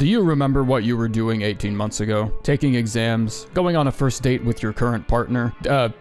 Do you remember what you were doing 18 months ago? Taking exams, going on a first date with your current partner,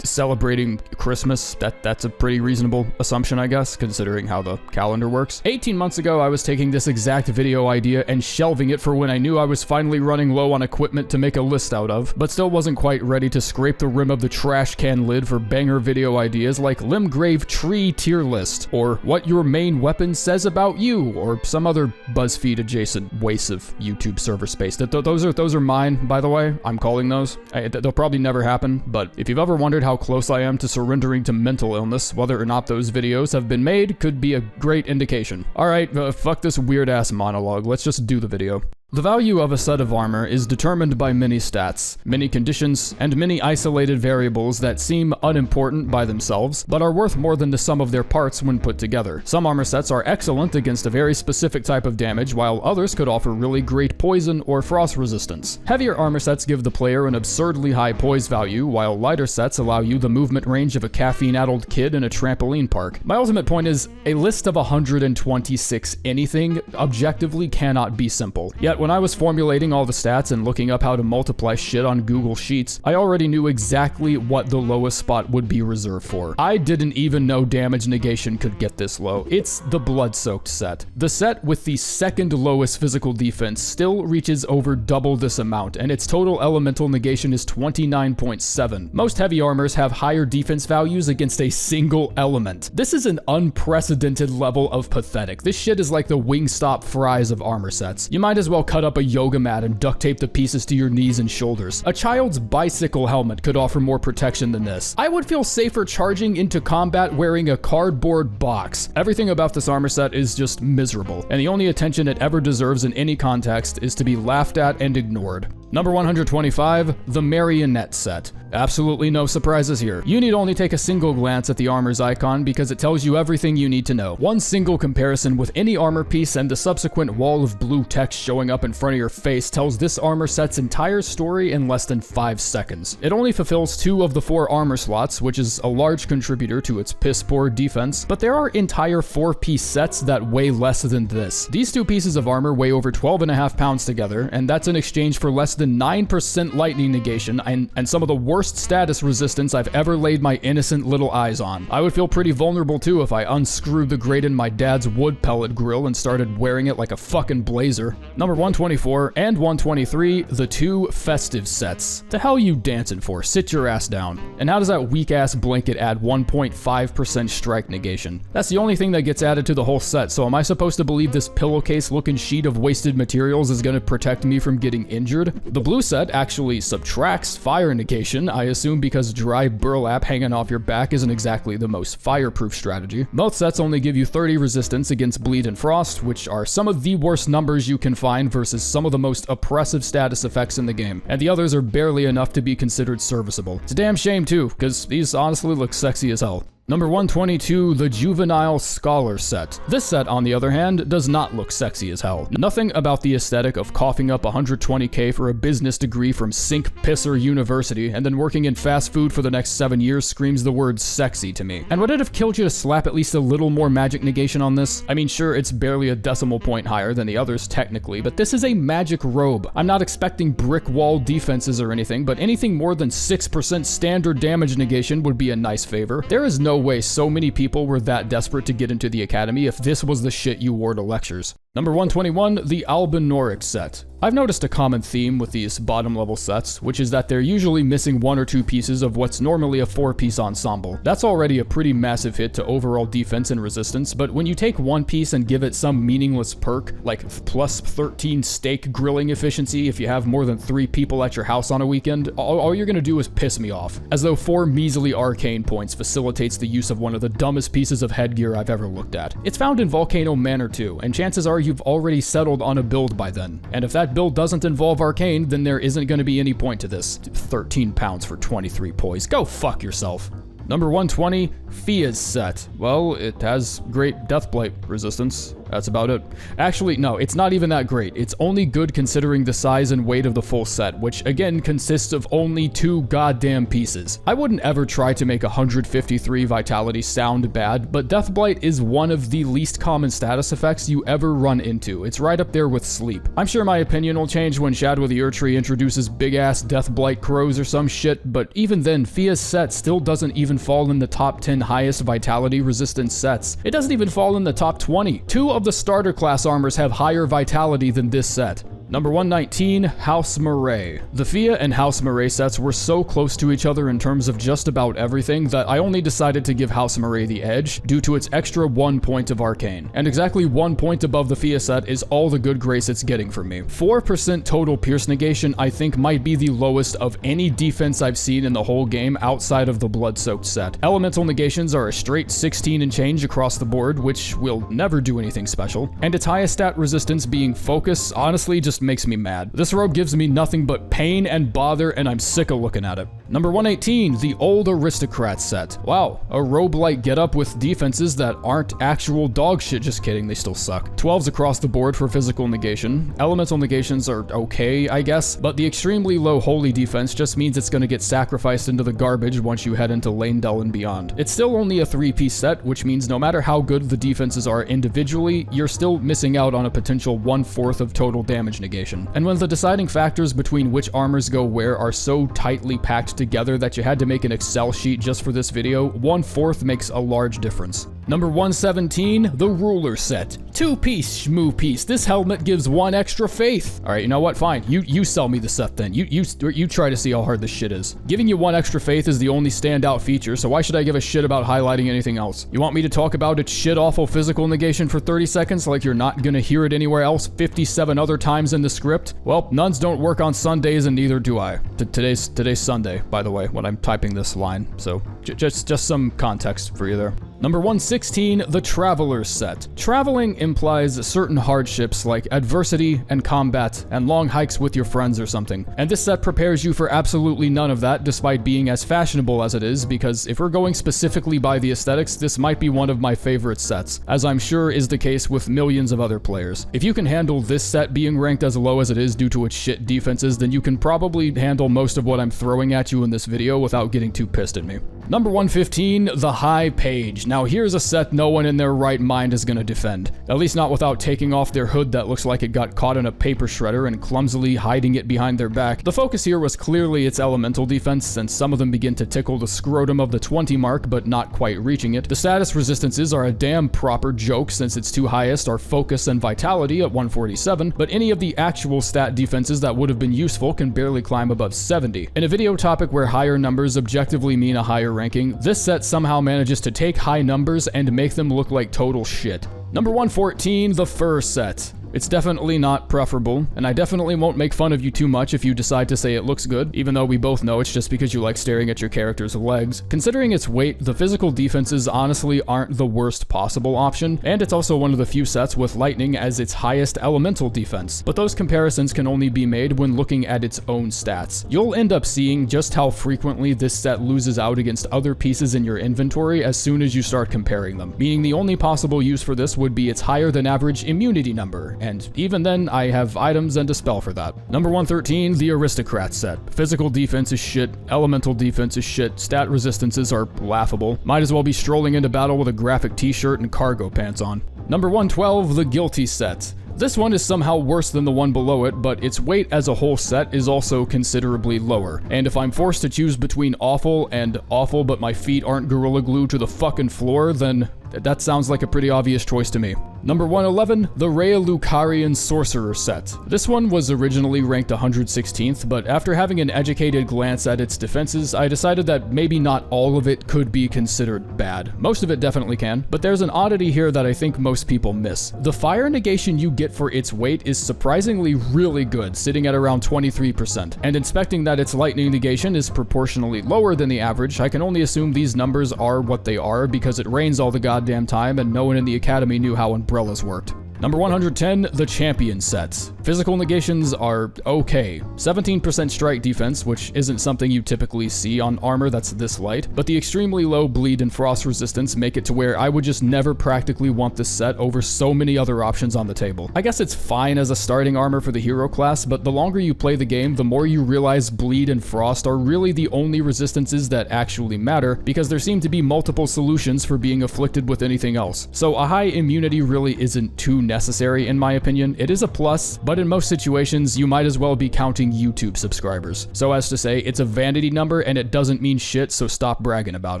celebrating Christmas? That's a pretty reasonable assumption, I guess, considering how the calendar works. 18 months ago, I was taking this exact video idea and shelving it for when I knew I was finally running low on equipment to make a list out of, but still wasn't quite ready to scrape the rim of the trash can lid for banger video ideas like Limgrave Tree Tier List, or What Your Main Weapon Says About You, or some other BuzzFeed adjacent waste of YouTube server space. Those are mine, by the way. I'm calling those. They'll probably never happen, but if you've ever wondered how close I am to surrendering to mental illness, whether or not those videos have been made could be a great indication. Alright, fuck this weird ass monologue. Let's just do the video. The value of a set of armor is determined by many stats, many conditions, and many isolated variables that seem unimportant by themselves, but are worth more than the sum of their parts when put together. Some armor sets are excellent against a very specific type of damage, while others could offer really great poison or frost resistance. Heavier armor sets give the player an absurdly high poise value, while lighter sets allow you the movement range of a caffeine-addled kid in a trampoline park. My ultimate point is, a list of 126 anything objectively cannot be simple. Yet when I was formulating all the stats and looking up how to multiply shit on Google Sheets, I already knew exactly what the lowest spot would be reserved for. I didn't even know damage negation could get this low. It's the blood-soaked set. The set with the second lowest physical defense still reaches over double this amount, and its total elemental negation is 29.7. Most heavy armors have higher defense values against a single element. This is an unprecedented level of pathetic. This shit is like the Wingstop fries of armor sets. You might as well cut up a yoga mat and duct tape the pieces to your knees and shoulders. A child's bicycle helmet could offer more protection than this. I would feel safer charging into combat wearing a cardboard box. Everything about this armor set is just miserable, and the only attention it ever deserves in any context is to be laughed at and ignored. Number 125, the Marionette set. Absolutely no surprises here. You need only take a single glance at the armor's icon because it tells you everything you need to know. One single comparison with any armor piece and the subsequent wall of blue text showing up in front of your face tells this armor set's entire story in less than 5 seconds. It only fulfills 2 of the 4 armor slots, which is a large contributor to its piss-poor defense, but there are entire 4-piece sets that weigh less than this. These 2 pieces of armor weigh over 12.5 pounds together, and that's in exchange for less than 9% lightning negation and some of the worst status resistance I've ever laid my innocent little eyes on. I would feel pretty vulnerable too if I unscrewed the grate in my dad's wood pellet grill and started wearing it like a fucking blazer. Number 124 and 123, the 2 festive sets. The hell you dancing for? Sit your ass down. And how does that weak ass blanket add 1.5% strike negation? That's the only thing that gets added to the whole set, so am I supposed to believe this pillowcase looking sheet of wasted materials is gonna protect me from getting injured? The blue set actually subtracts fire negation, I assume because dry burlap hanging off your back isn't exactly the most fireproof strategy. Both sets only give you 30 resistance against bleed and frost, which are some of the worst numbers you can find versus some of the most oppressive status effects in the game, and the others are barely enough to be considered serviceable. It's a damn shame too, because these honestly look sexy as hell. Number 122, the Juvenile Scholar set. This set, on the other hand, does not look sexy as hell. Nothing about the aesthetic of coughing up 120k for a business degree from Sink Pisser University and then working in fast food for the next 7 years screams the word sexy to me. And would it have killed you to slap at least a little more magic negation on this? I mean, sure, it's barely a decimal point higher than the others technically, but this is a magic robe. I'm not expecting brick wall defenses or anything, but anything more than 6% standard damage negation would be a nice favor. There is no way so many people were that desperate to get into the academy if this was the shit you wore to lectures. Number 121, the Albinoric set. I've noticed a common theme with these bottom level sets, which is that they're usually missing 1 or 2 pieces of what's normally a 4-piece ensemble. That's already a pretty massive hit to overall defense and resistance, but when you take 1 piece and give it some meaningless perk, like plus 13 steak grilling efficiency if you have more than 3 people at your house on a weekend, all you're gonna do is piss me off. As though 4 measly arcane points facilitates the use of one of the dumbest pieces of headgear I've ever looked at. It's found in Volcano Manor too, and chances are you've already settled on a build by then. And if that build doesn't involve arcane, then there isn't going to be any point to this. 13 pounds for 23 poise. Go fuck yourself. Number 120, Fia's set. Well, it has great Deathblight resistance. That's about it. Actually, no, it's not even that great. It's only good considering the size and weight of the full set, which again consists of only 2 goddamn pieces. I wouldn't ever try to make 153 vitality sound bad, but Deathblight is one of the least common status effects you ever run into. It's right up there with sleep. I'm sure my opinion will change when Shadow of the Erdtree introduces big-ass Deathblight crows or some shit, but even then, Fia's set still doesn't even fall in the top 10 highest vitality resistance sets. It doesn't even fall in the top 20. 2 of the starter class armors have higher vitality than this set. Number 119, House Murray. The Fia and House Murray sets were so close to each other in terms of just about everything that I only decided to give House Murray the edge due to its extra 1 point of Arcane. And exactly 1 point above the Fia set is all the good grace it's getting from me. 4% total Pierce negation I think might be the lowest of any defense I've seen in the whole game outside of the Blood-Soaked set. Elemental negations are a straight 16 and change across the board, which will never do anything special. And its highest stat resistance being Focus honestly just makes me mad. This robe gives me nothing but pain and bother, and I'm sick of looking at it. Number 118, the Old Aristocrat set. Wow, a robe-like getup with defenses that aren't actual dog shit. Just kidding, they still suck. 12s across the board for physical negation. Elemental negations are okay, I guess, but the extremely low holy defense just means it's gonna get sacrificed into the garbage once you head into Leyndell and beyond. It's still only a 3-piece set, which means no matter how good the defenses are individually, you're still missing out on a potential 1/4 of total damage negation. And when the deciding factors between which armors go where are so tightly packed together that you had to make an Excel sheet just for this video, 1/4 makes a large difference. Number 117, the Ruler set. 2-piece shmoo piece. This helmet gives 1 extra faith. All right, you know what? Fine. You sell me the set then. You try to see how hard this shit is. Giving you 1 extra faith is the only standout feature, so why should I give a shit about highlighting anything else? You want me to talk about its shit-awful physical negation for 30 seconds like you're not gonna hear it anywhere else 57 other times in the script? Well, nuns don't work on Sundays and neither do I. Today's Sunday, by the way, when I'm typing this line, so just some context for you there. Number 116, the Traveler's set. Traveling implies certain hardships like adversity and combat and long hikes with your friends or something. And this set prepares you for absolutely none of that despite being as fashionable as it is, because if we're going specifically by the aesthetics, this might be one of my favorite sets, as I'm sure is the case with millions of other players. If you can handle this set being ranked as low as it is due to its shit defenses, then you can probably handle most of what I'm throwing at you in this video without getting too pissed at me. Number 115, the High Page. Now here's a set no one in their right mind is gonna defend. At least not without taking off their hood that looks like it got caught in a paper shredder and clumsily hiding it behind their back. The focus here was clearly its elemental defense, since some of them begin to tickle the scrotum of the 20 mark but not quite reaching it. The status resistances are a damn proper joke since its 2 highest are focus and vitality at 147, but any of the actual stat defenses that would have been useful can barely climb above 70. In a video topic where higher numbers objectively mean a higher ranking, this set somehow manages to take high numbers and make them look like total shit. Number 114, the Fur set. It's definitely not preferable, and I definitely won't make fun of you too much if you decide to say it looks good, even though we both know it's just because you like staring at your character's legs. Considering its weight, the physical defenses honestly aren't the worst possible option, and it's also one of the few sets with lightning as its highest elemental defense. But those comparisons can only be made when looking at its own stats. You'll end up seeing just how frequently this set loses out against other pieces in your inventory as soon as you start comparing them, meaning the only possible use for this would be its higher than average immunity number. And even then, I have items and a spell for that. Number 113, the Aristocrat set. Physical defense is shit, elemental defense is shit, stat resistances are laughable. Might as well be strolling into battle with a graphic t-shirt and cargo pants on. Number 112, the Guilty set. This one is somehow worse than the one below it, but its weight as a whole set is also considerably lower. And if I'm forced to choose between awful and awful but my feet aren't gorilla glued to the fucking floor, then that sounds like a pretty obvious choice to me. Number 111, the Rhea Lucarian Sorcerer set. This one was originally ranked 116th, but after having an educated glance at its defenses, I decided that maybe not all of it could be considered bad. Most of it definitely can, but there's an oddity here that I think most people miss. The fire negation you get for its weight is surprisingly really good, sitting at around 23%. And inspecting that its lightning negation is proportionally lower than the average, I can only assume these numbers are what they are because it rains all the goddamn time and no one in the academy knew how umbrellas worked. Number 110, the Champion set. Physical negations are okay. 17% strike defense, which isn't something you typically see on armor that's this light, but the extremely low bleed and frost resistance make it to where I would just never practically want this set over so many other options on the table. I guess it's fine as a starting armor for the hero class, but the longer you play the game, the more you realize bleed and frost are really the only resistances that actually matter, because there seem to be multiple solutions for being afflicted with anything else. So a high immunity really isn't too necessary in my opinion. It is a plus, but in most situations you might as well be counting YouTube subscribers. So as to say, it's a vanity number and it doesn't mean shit, so stop bragging about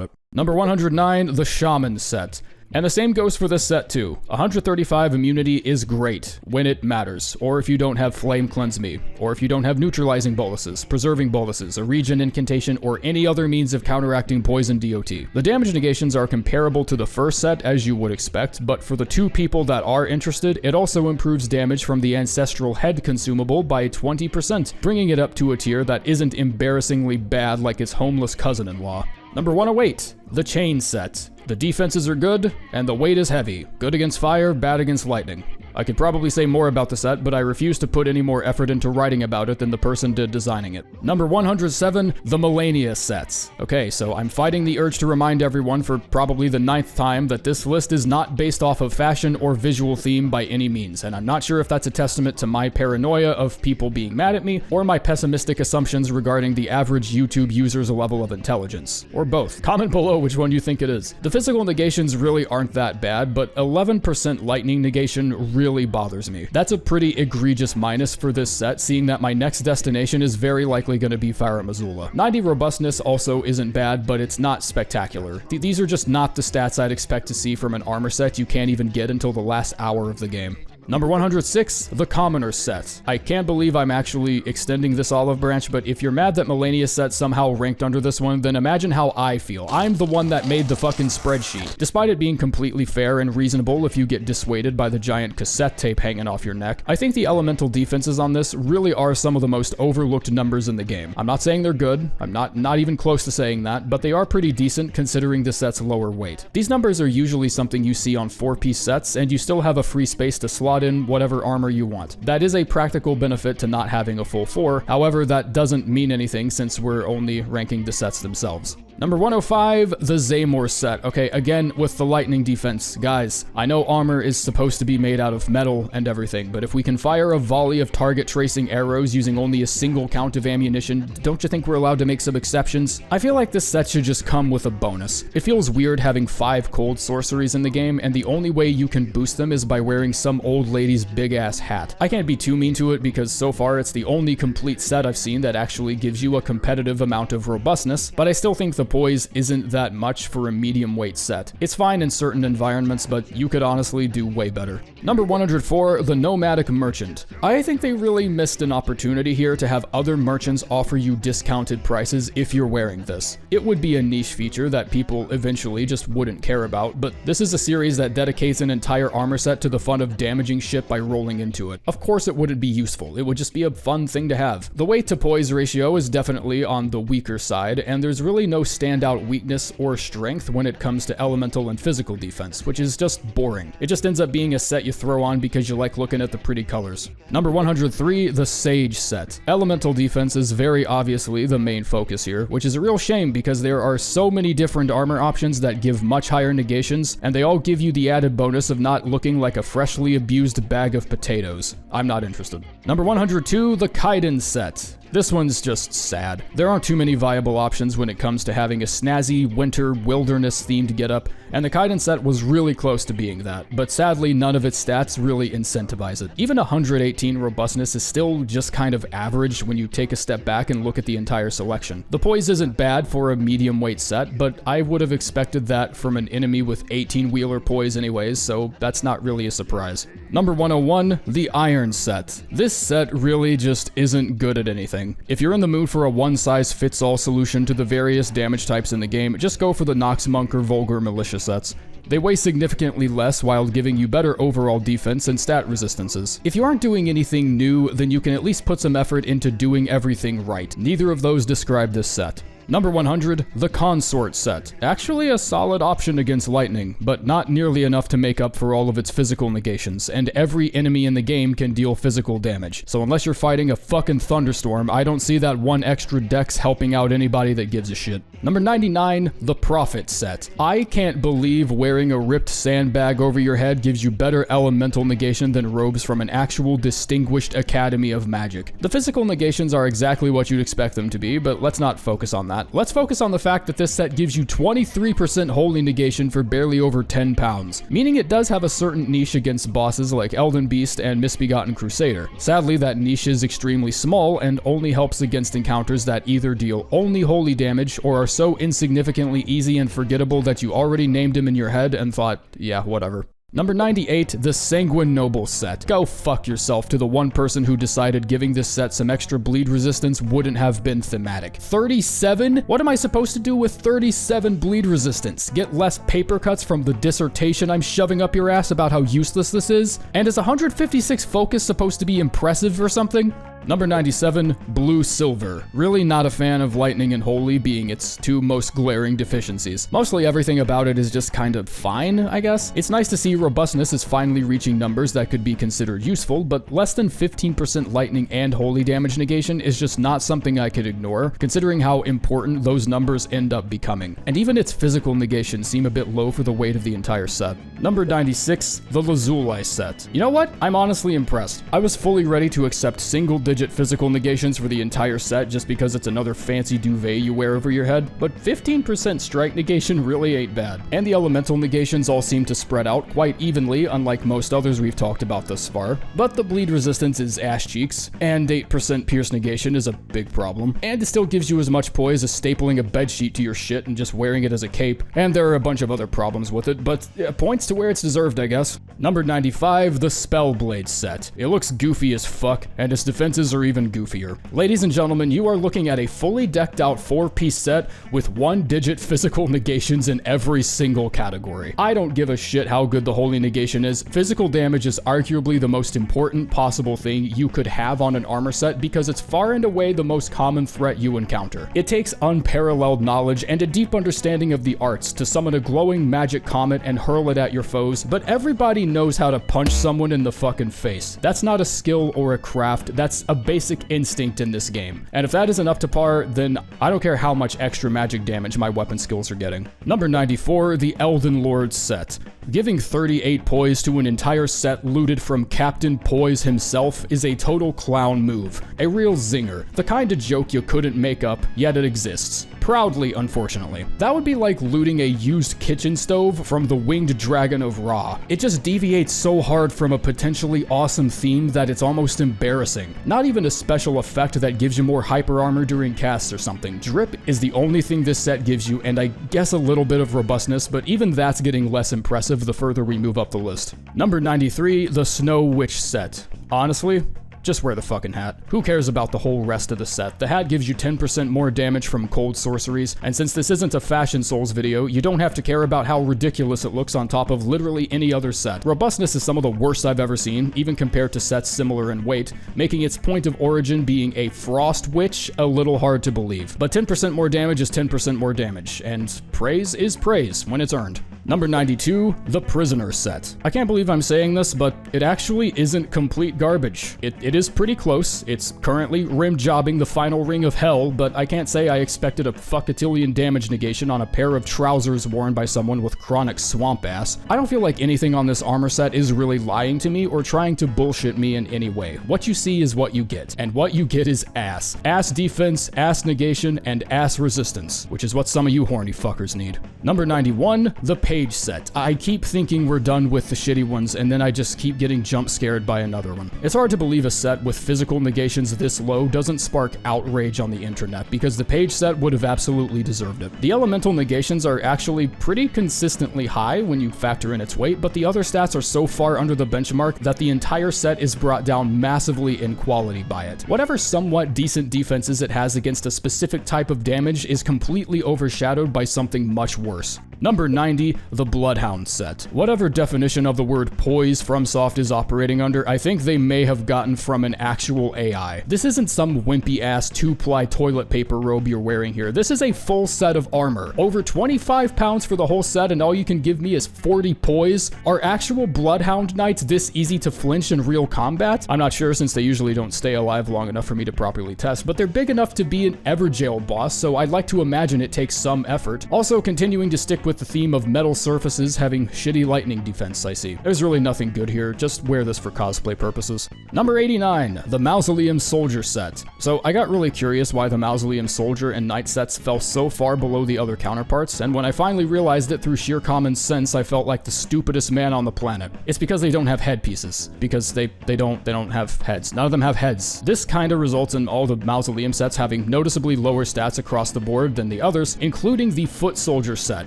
it. Number 109, the Shaman set. And the same goes for this set too. 135 immunity is great when it matters, or if you don't have Flame Cleanse Me, or if you don't have neutralizing boluses, preserving boluses, a regen incantation, or any other means of counteracting poison DOT. The damage negations are comparable to the first set as you would expect, but for the two people that are interested, it also improves damage from the Ancestral Head consumable by 20%, bringing it up to a tier that isn't embarrassingly bad like its homeless cousin-in-law. Number 108, the Chain set. The defenses are good, and the weight is heavy. Good against fire, bad against lightning. I could probably say more about the set, but I refuse to put any more effort into writing about it than the person did designing it. Number 107, the Melania sets. Okay, so I'm fighting the urge to remind everyone for probably the 9th time that this list is not based off of fashion or visual theme by any means, and I'm not sure if that's a testament to my paranoia of people being mad at me, or my pessimistic assumptions regarding the average YouTube user's level of intelligence. Or both. Comment below which one you think it is. The physical negations really aren't that bad, but 11% lightning negation really bothers me. That's a pretty egregious minus for this set, seeing that my next destination is very likely going to be Farah Missoula. 90 robustness also isn't bad, but it's not spectacular. These are just not the stats I'd expect to see from an armor set you can't even get until the last hour of the game. Number 106, the Commoner set. I can't believe I'm actually extending this olive branch, but if you're mad that Melania set somehow ranked under this one, then imagine how I feel. I'm the one that made the fucking spreadsheet. Despite it being completely fair and reasonable if you get dissuaded by the giant cassette tape hanging off your neck, I think the elemental defenses on this really are some of the most overlooked numbers in the game. I'm not saying they're good, I'm not even close to saying that, but they are pretty decent considering the set's lower weight. These numbers are usually something you see on 4-piece sets, and you still have a free space to slot in whatever armor you want. That is a practical benefit to not having a full 4, however that doesn't mean anything since we're only ranking the sets themselves. Number 105, the Zaymor set. Okay, again, with the lightning defense. Guys, I know armor is supposed to be made out of metal and everything, but if we can fire a volley of target tracing arrows using only a single count of ammunition, don't you think we're allowed to make some exceptions? I feel like this set should just come with a bonus. It feels weird having 5 cold sorceries in the game, and the only way you can boost them is by wearing some old lady's big-ass hat. I can't be too mean to it because so far it's the only complete set I've seen that actually gives you a competitive amount of robustness, but I still think the poise isn't that much for a medium weight set. It's fine in certain environments, but you could honestly do way better. Number 104, the Nomadic Merchant. I think they really missed an opportunity here to have other merchants offer you discounted prices if you're wearing this. It would be a niche feature that people eventually just wouldn't care about, but this is a series that dedicates an entire armor set to the fun of damaging shit by rolling into it. Of course it wouldn't be useful, it would just be a fun thing to have. The weight to poise ratio is definitely on the weaker side, and there's really no standout weakness or strength when it comes to elemental and physical defense, which is just boring. It just ends up being a set you throw on because you like looking at the pretty colors. Number 103, the Sage set. Elemental defense is very obviously the main focus here, which is a real shame because there are so many different armor options that give much higher negations, and they all give you the added bonus of not looking like a freshly abused bag of potatoes. I'm not interested. Number 102, the Kaiden set. This one's just sad. There aren't too many viable options when it comes to having a snazzy, winter, wilderness-themed getup, and the Kaiden set was really close to being that, but sadly none of its stats really incentivize it. Even 118 robustness is still just kind of average when you take a step back and look at the entire selection. The poise isn't bad for a medium weight set, but I would have expected that from an enemy with 18-wheeler poise anyways, so that's not really a surprise. Number 101, the Iron set. This set really just isn't good at anything. If you're in the mood for a one-size-fits-all solution to the various damage types in the game, just go for the Nox Monk or Vulgar Militia sets. They weigh significantly less while giving you better overall defense and stat resistances. If you aren't doing anything new, then you can at least put some effort into doing everything right. Neither of those describe this set. Number 100, the Consort set. Actually a solid option against lightning, but not nearly enough to make up for all of its physical negations, and every enemy in the game can deal physical damage. So unless you're fighting a fucking thunderstorm, I don't see that one extra dex helping out anybody that gives a shit. Number 99, the Prophet set. I can't believe wearing a ripped sandbag over your head gives you better elemental negation than robes from an actual distinguished academy of magic. The physical negations are exactly what you'd expect them to be, but let's not focus on that. Let's focus on the fact that this set gives you 23% holy negation for barely over 10 pounds, meaning it does have a certain niche against bosses like Elden Beast and Misbegotten Crusader. Sadly, that niche is extremely small and only helps against encounters that either deal only holy damage or are so insignificantly easy and forgettable that you already named him in your head and thought, yeah, whatever. Number 98, the Sanguine Noble set. Go fuck yourself to the one person who decided giving this set some extra bleed resistance wouldn't have been thematic. 37? What am I supposed to do with 37 bleed resistance? Get less paper cuts from the dissertation I'm shoving up your ass about how useless this is? And is 156 focus supposed to be impressive or something? Number 97, Blue Silver. Really not a fan of Lightning and Holy being its two most glaring deficiencies. Mostly everything about it is just kind of fine, I guess. It's nice to see robustness is finally reaching numbers that could be considered useful, but less than 15% Lightning and Holy damage negation is just not something I could ignore, considering how important those numbers end up becoming. And even its physical negations seem a bit low for the weight of the entire set. Number 96, the Lazuli set. You know what? I'm honestly impressed. I was fully ready to accept single-digit physical negations for the entire set just because it's another fancy duvet you wear over your head, but 15% strike negation really ain't bad. And the elemental negations all seem to spread out quite evenly, unlike most others we've talked about thus far. But the bleed resistance is ass cheeks, and 8% pierce negation is a big problem. And it still gives you as much poise as stapling a bedsheet to your shit and just wearing it as a cape. And there are a bunch of other problems with it, but points to where it's deserved, I guess. Number 95, the Spellblade set. It looks goofy as fuck, and its defenses are even goofier. Ladies and gentlemen, you are looking at a fully decked out 4-piece set with 1-digit physical negations in every single category. I don't give a shit how good the holy negation is. Physical damage is arguably the most important possible thing you could have on an armor set because it's far and away the most common threat you encounter. It takes unparalleled knowledge and a deep understanding of the arts to summon a glowing magic comet and hurl it at your foes, but everybody knows how to punch someone in the fucking face. That's not a skill or a craft, that's a basic instinct in this game. And if that isn't up to par, then I don't care how much extra magic damage my weapon skills are getting. Number 94, the Elden Lord set. Giving 38 poise to an entire set looted from Captain Poise himself is a total clown move. A real zinger. The kind of joke you couldn't make up, yet it exists. Proudly, unfortunately. That would be like looting a used kitchen stove from the Winged Dragon of Ra. It just deviates so hard from a potentially awesome theme that it's almost embarrassing. Not even a special effect that gives you more hyper armor during casts or something. Drip is the only thing this set gives you, and I guess a little bit of robustness, but even that's getting less impressive the further we move up the list. Number 93, the Snow Witch set. Honestly, just wear the fucking hat. Who cares about the whole rest of the set? The hat gives you 10% more damage from cold sorceries, and since this isn't a Fashion Souls video, you don't have to care about how ridiculous it looks on top of literally any other set. Robustness is some of the worst I've ever seen, even compared to sets similar in weight, making its point of origin being a Frost Witch a little hard to believe. But 10% more damage is 10% more damage, and praise is praise when it's earned. Number 92, the Prisoner set. I can't believe I'm saying this, but it actually isn't complete garbage. It is pretty close. It's currently rim jobbing the final ring of hell, but I can't say I expected a fuckatillion damage negation on a pair of trousers worn by someone with chronic swamp ass. I don't feel like anything on this armor set is really lying to me or trying to bullshit me in any way. What you see is what you get, and what you get is ass. Ass defense, ass negation, and ass resistance, which is what some of you horny fuckers need. Number 91, the Page set. I keep thinking we're done with the shitty ones, and then I just keep getting jump scared by another one. It's hard to believe a set with physical negations this low doesn't spark outrage on the internet, because the Page set would have absolutely deserved it. The elemental negations are actually pretty consistently high when you factor in its weight, but the other stats are so far under the benchmark that the entire set is brought down massively in quality by it. Whatever somewhat decent defenses it has against a specific type of damage is completely overshadowed by something much worse. Number 90, the Bloodhound set. Whatever definition of the word poise FromSoft is operating under, I think they may have gotten from an actual AI. This isn't some wimpy ass 2-ply toilet paper robe you're wearing here. This is a full set of armor. Over 25 pounds for the whole set, and all you can give me is 40 poise? Are actual Bloodhound knights this easy to flinch in real combat? I'm not sure, since they usually don't stay alive long enough for me to properly test, but they're big enough to be an Everjail boss, so I'd like to imagine it takes some effort. Also, continuing to stick with the theme of metal surfaces having shitty lightning defense, I see. There's really nothing good here, just wear this for cosplay purposes. Number 89, the Mausoleum Soldier set. So I got really curious why the Mausoleum Soldier and Knight sets fell so far below the other counterparts, and when I finally realized it through sheer common sense, I felt like the stupidest man on the planet. It's because they don't have headpieces. Because they don't have heads. None of them have heads. This kinda results in all the Mausoleum sets having noticeably lower stats across the board than the others, including the Foot Soldier set.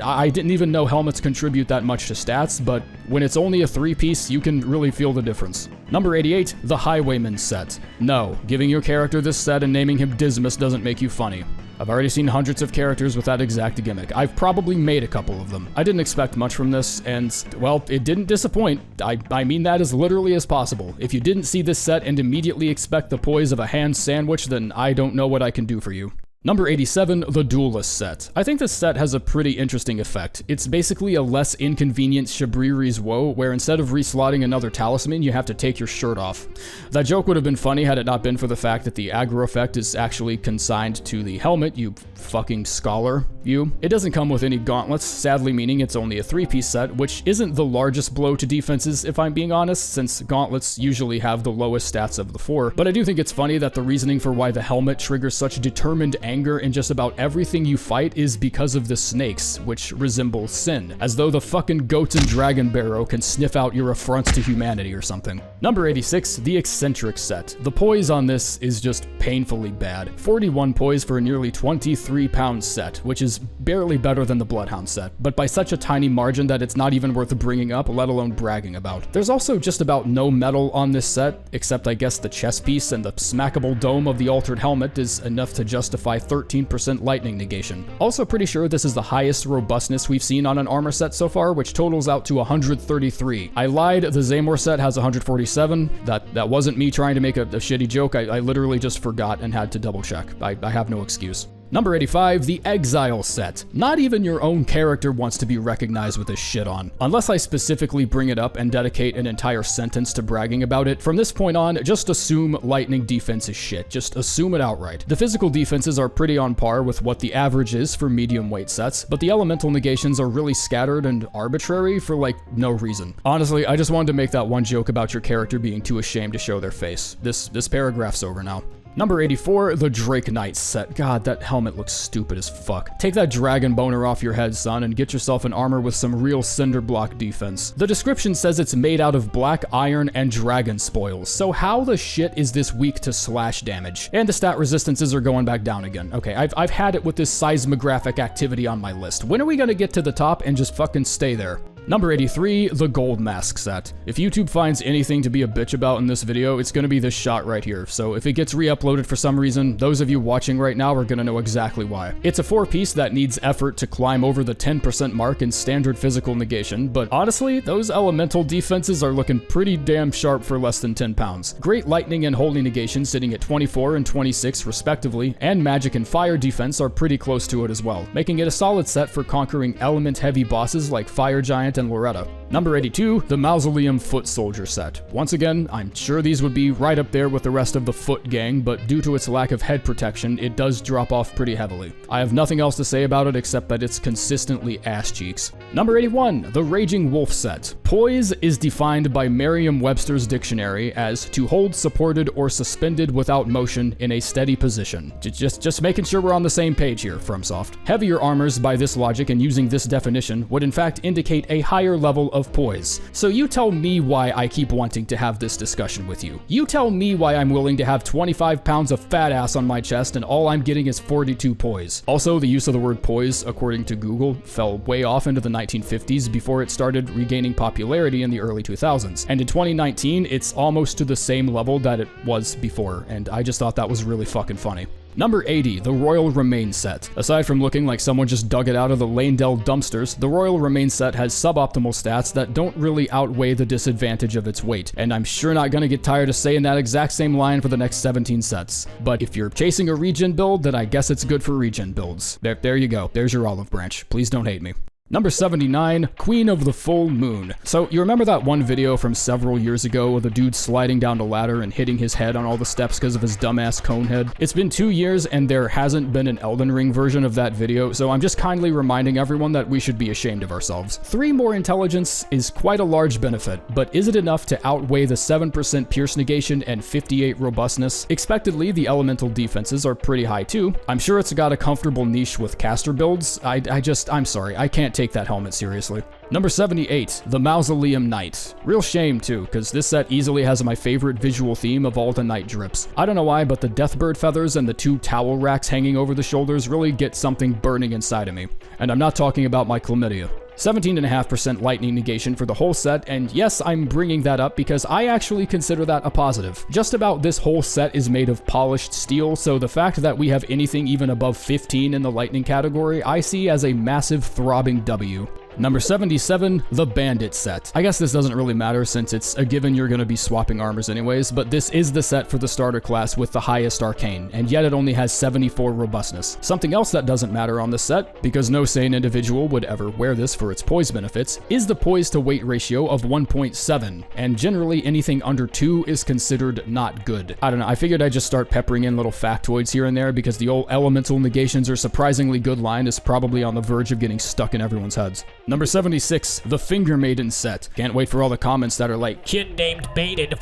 I didn't even know helmets contribute that much to stats, but when it's only a 3-piece, you can really feel the difference. Number 88, the Highwayman set. No, giving your character this set and naming him Dismas doesn't make you funny. I've already seen hundreds of characters with that exact gimmick. I've probably made a couple of them. I didn't expect much from this, and, well, it didn't disappoint. I mean that as literally as possible. If you didn't see this set and immediately expect the poise of a hand sandwich, then I don't know what I can do for you. Number 87, the Duelist set. I think this set has a pretty interesting effect. It's basically a less inconvenient Shabriri's Woe, where instead of reslotting another talisman, you have to take your shirt off. That joke would have been funny had it not been for the fact that the aggro effect is actually consigned to the helmet, you fucking scholar, you. It doesn't come with any gauntlets, sadly meaning it's only a 3-piece set, which isn't the largest blow to defenses if I'm being honest, since gauntlets usually have the lowest stats of the 4. But I do think it's funny that the reasoning for why the helmet triggers such determined anger in just about everything you fight is because of the snakes, which resemble sin, as though the fucking goats and dragon barrow can sniff out your affronts to humanity or something. Number 86, the Eccentric set. The poise on this is just painfully bad. 41 poise for a nearly 23-pound set, which is barely better than the Bloodhound set, but by such a tiny margin that it's not even worth bringing up, let alone bragging about. There's also just about no metal on this set, except I guess the chest piece, and the smackable dome of the altered helmet is enough to justify 13% lightning negation. Also pretty sure this is the highest robustness we've seen on an armor set so far, which totals out to 133. I lied, the Zamor set has 147. That wasn't me trying to make a shitty joke, I literally just forgot and had to double check. I have no excuse. Number 85, the Exile set. Not even your own character wants to be recognized with this shit on. Unless I specifically bring it up and dedicate an entire sentence to bragging about it, from this point on, just assume lightning defense is shit. Just assume it outright. The physical defenses are pretty on par with what the average is for medium weight sets, but the elemental negations are really scattered and arbitrary for like no reason. Honestly, I just wanted to make that one joke about your character being too ashamed to show their face. This paragraph's over now. Number 84, the Drake Knight set. God, that helmet looks stupid as fuck. Take that dragon boner off your head, son, and get yourself an armor with some real cinder block defense. The description says it's made out of black iron and dragon spoils, so how the shit is this weak to slash damage? And the stat resistances are going back down again. Okay, I've had it with this seismographic activity on my list. When are we gonna get to the top and just fucking stay there? Number 83, the Gold Mask set. If YouTube finds anything to be a bitch about in this video, it's gonna be this shot right here. So if it gets re-uploaded for some reason, those of you watching right now are gonna know exactly why. It's a 4-piece that needs effort to climb over the 10% mark in standard physical negation, but honestly, those elemental defenses are looking pretty damn sharp for less than 10 pounds. Great lightning and holy negation sitting at 24 and 26 respectively, and magic and fire defense are pretty close to it as well, making it a solid set for conquering element-heavy bosses like Fire Giant and Loretta. Number 82, the Mausoleum Foot Soldier set. Once again, I'm sure these would be right up there with the rest of the Foot gang, but due to its lack of head protection, it does drop off pretty heavily. I have nothing else to say about it except that it's consistently ass cheeks. Number 81, the Raging Wolf set. Poise is defined by Merriam-Webster's dictionary as to hold supported or suspended without motion in a steady position. Just making sure we're on the same page here, FromSoft. Heavier armors by this logic and using this definition would in fact indicate a higher level of poise. So you tell me why I keep wanting to have this discussion with you. You tell me why I'm willing to have 25 pounds of fat ass on my chest and all I'm getting is 42 poise. Also, the use of the word poise, according to Google, fell way off into the 1950s before it started regaining popularity in the early 2000s. And in 2019, it's almost to the same level that it was before, and I just thought that was really fucking funny. Number 80, the Royal Remain set. Aside from looking like someone just dug it out of the Lane-Dell dumpsters, the Royal Remain set has suboptimal stats that don't really outweigh the disadvantage of its weight, and I'm sure not gonna get tired of saying that exact same line for the next 17 sets. But if you're chasing a regen build, then I guess it's good for regen builds. There you go, there's your olive branch. Please don't hate me. Number 79, Queen of the Full Moon. So you remember that one video from several years ago of the dude sliding down the ladder and hitting his head on all the steps because of his dumbass cone head? It's been 2 years and there hasn't been an Elden Ring version of that video, so I'm just kindly reminding everyone that we should be ashamed of ourselves. 3 more intelligence is quite a large benefit, but is it enough to outweigh the 7% pierce negation and 58 robustness? Expectedly, the elemental defenses are pretty high too. I'm sure it's got a comfortable niche with caster builds. I'm sorry, I can't take that helmet seriously. Number 78, the Mausoleum Knight. Real shame too, because this set easily has my favorite visual theme of all the Knight drips. I don't know why, but the Deathbird feathers and the 2 towel racks hanging over the shoulders really get something burning inside of me. And I'm not talking about my chlamydia. 17.5% lightning negation for the whole set, and yes, I'm bringing that up because I actually consider that a positive. Just about this whole set is made of polished steel, so the fact that we have anything even above 15 in the lightning category, I see as a massive throbbing W. Number 77, the Bandit set. I guess this doesn't really matter since it's a given you're gonna be swapping armors anyways, but this is the set for the starter class with the highest arcane, and yet it only has 74 robustness. Something else that doesn't matter on this set, because no sane individual would ever wear this for its poise benefits, is the poise to weight ratio of 1.7, and generally anything under 2 is considered not good. I don't know, I figured I'd just start peppering in little factoids here and there because the old elemental negations are surprisingly good line is probably on the verge of getting stuck in everyone's heads. Number 76, the Finger Maiden set. Can't wait for all the comments that are like, kid named Maiden.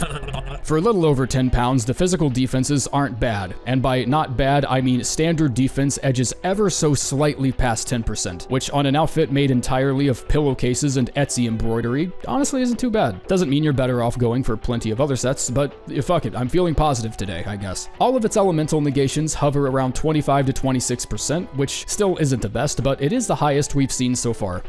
For a little over 10 pounds, the physical defenses aren't bad. And by not bad, I mean standard defense edges ever so slightly past 10%, which on an outfit made entirely of pillowcases and Etsy embroidery, honestly isn't too bad. Doesn't mean you're better off going for plenty of other sets, but fuck it, I'm feeling positive today, I guess. All of its elemental negations hover around 25 to 26%, which still isn't the best, but it is the highest we've seen so far.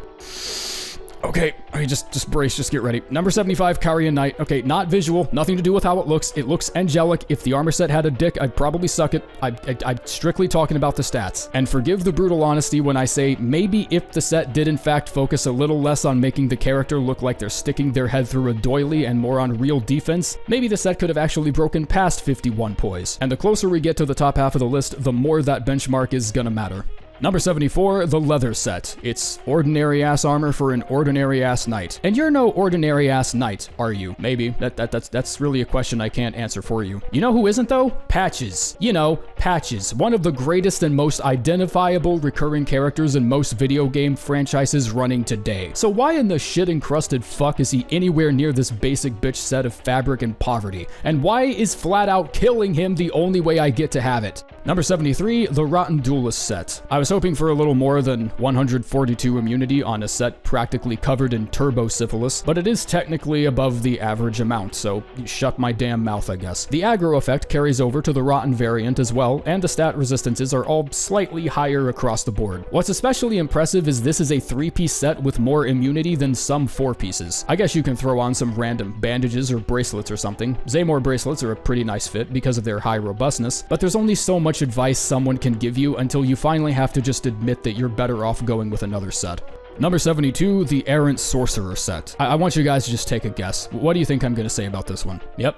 Okay, just brace, just get ready. Number 75, Carian Knight. Okay, not visual, nothing to do with how it looks. It looks angelic. If the armor set had a dick, I'd probably suck it. I'm strictly talking about the stats. And forgive the brutal honesty when I say maybe if the set did in fact focus a little less on making the character look like they're sticking their head through a doily and more on real defense, maybe the set could have actually broken past 51 poise. And the closer we get to the top half of the list, the more that benchmark is gonna matter. Number 74, the Leather set. It's ordinary-ass armor for an ordinary-ass knight. And you're no ordinary-ass knight, are you? Maybe. That's really a question I can't answer for you. You know who isn't, though? Patches. You know, Patches. One of the greatest and most identifiable recurring characters in most video game franchises running today. So why in the shit-encrusted fuck is he anywhere near this basic bitch set of fabric and poverty? And why is flat-out killing him the only way I get to have it? Number 73, the Rotten Duelist set. I was hoping for a little more than 142 immunity on a set practically covered in turbo syphilis, but it is technically above the average amount, so shut my damn mouth, I guess. The aggro effect carries over to the Rotten variant as well, and the stat resistances are all slightly higher across the board. What's especially impressive is this is a 3-piece set with more immunity than some 4-pieces. I guess you can throw on some random bandages or bracelets or something. Zaymore bracelets are a pretty nice fit because of their high robustness, but there's only so much advice someone can give you until you finally have to just admit that you're better off going with another set. Number 72, the Errant Sorcerer set. I want you guys to just take a guess. What do you think I'm gonna say about this one? Yep.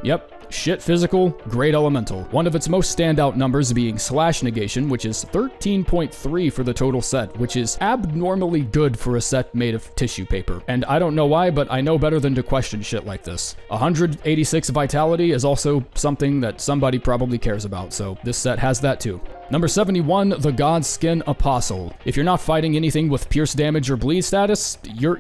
Yep. Shit physical, great elemental. One of its most standout numbers being slash negation, which is 13.3 for the total set, which is abnormally good for a set made of tissue paper. And I don't know why, but I know better than to question shit like this. 186 vitality is also something that somebody probably cares about, so this set has that too. Number 71, the Godskin Apostle. If you're not fighting anything with pierce damage or bleed status, you're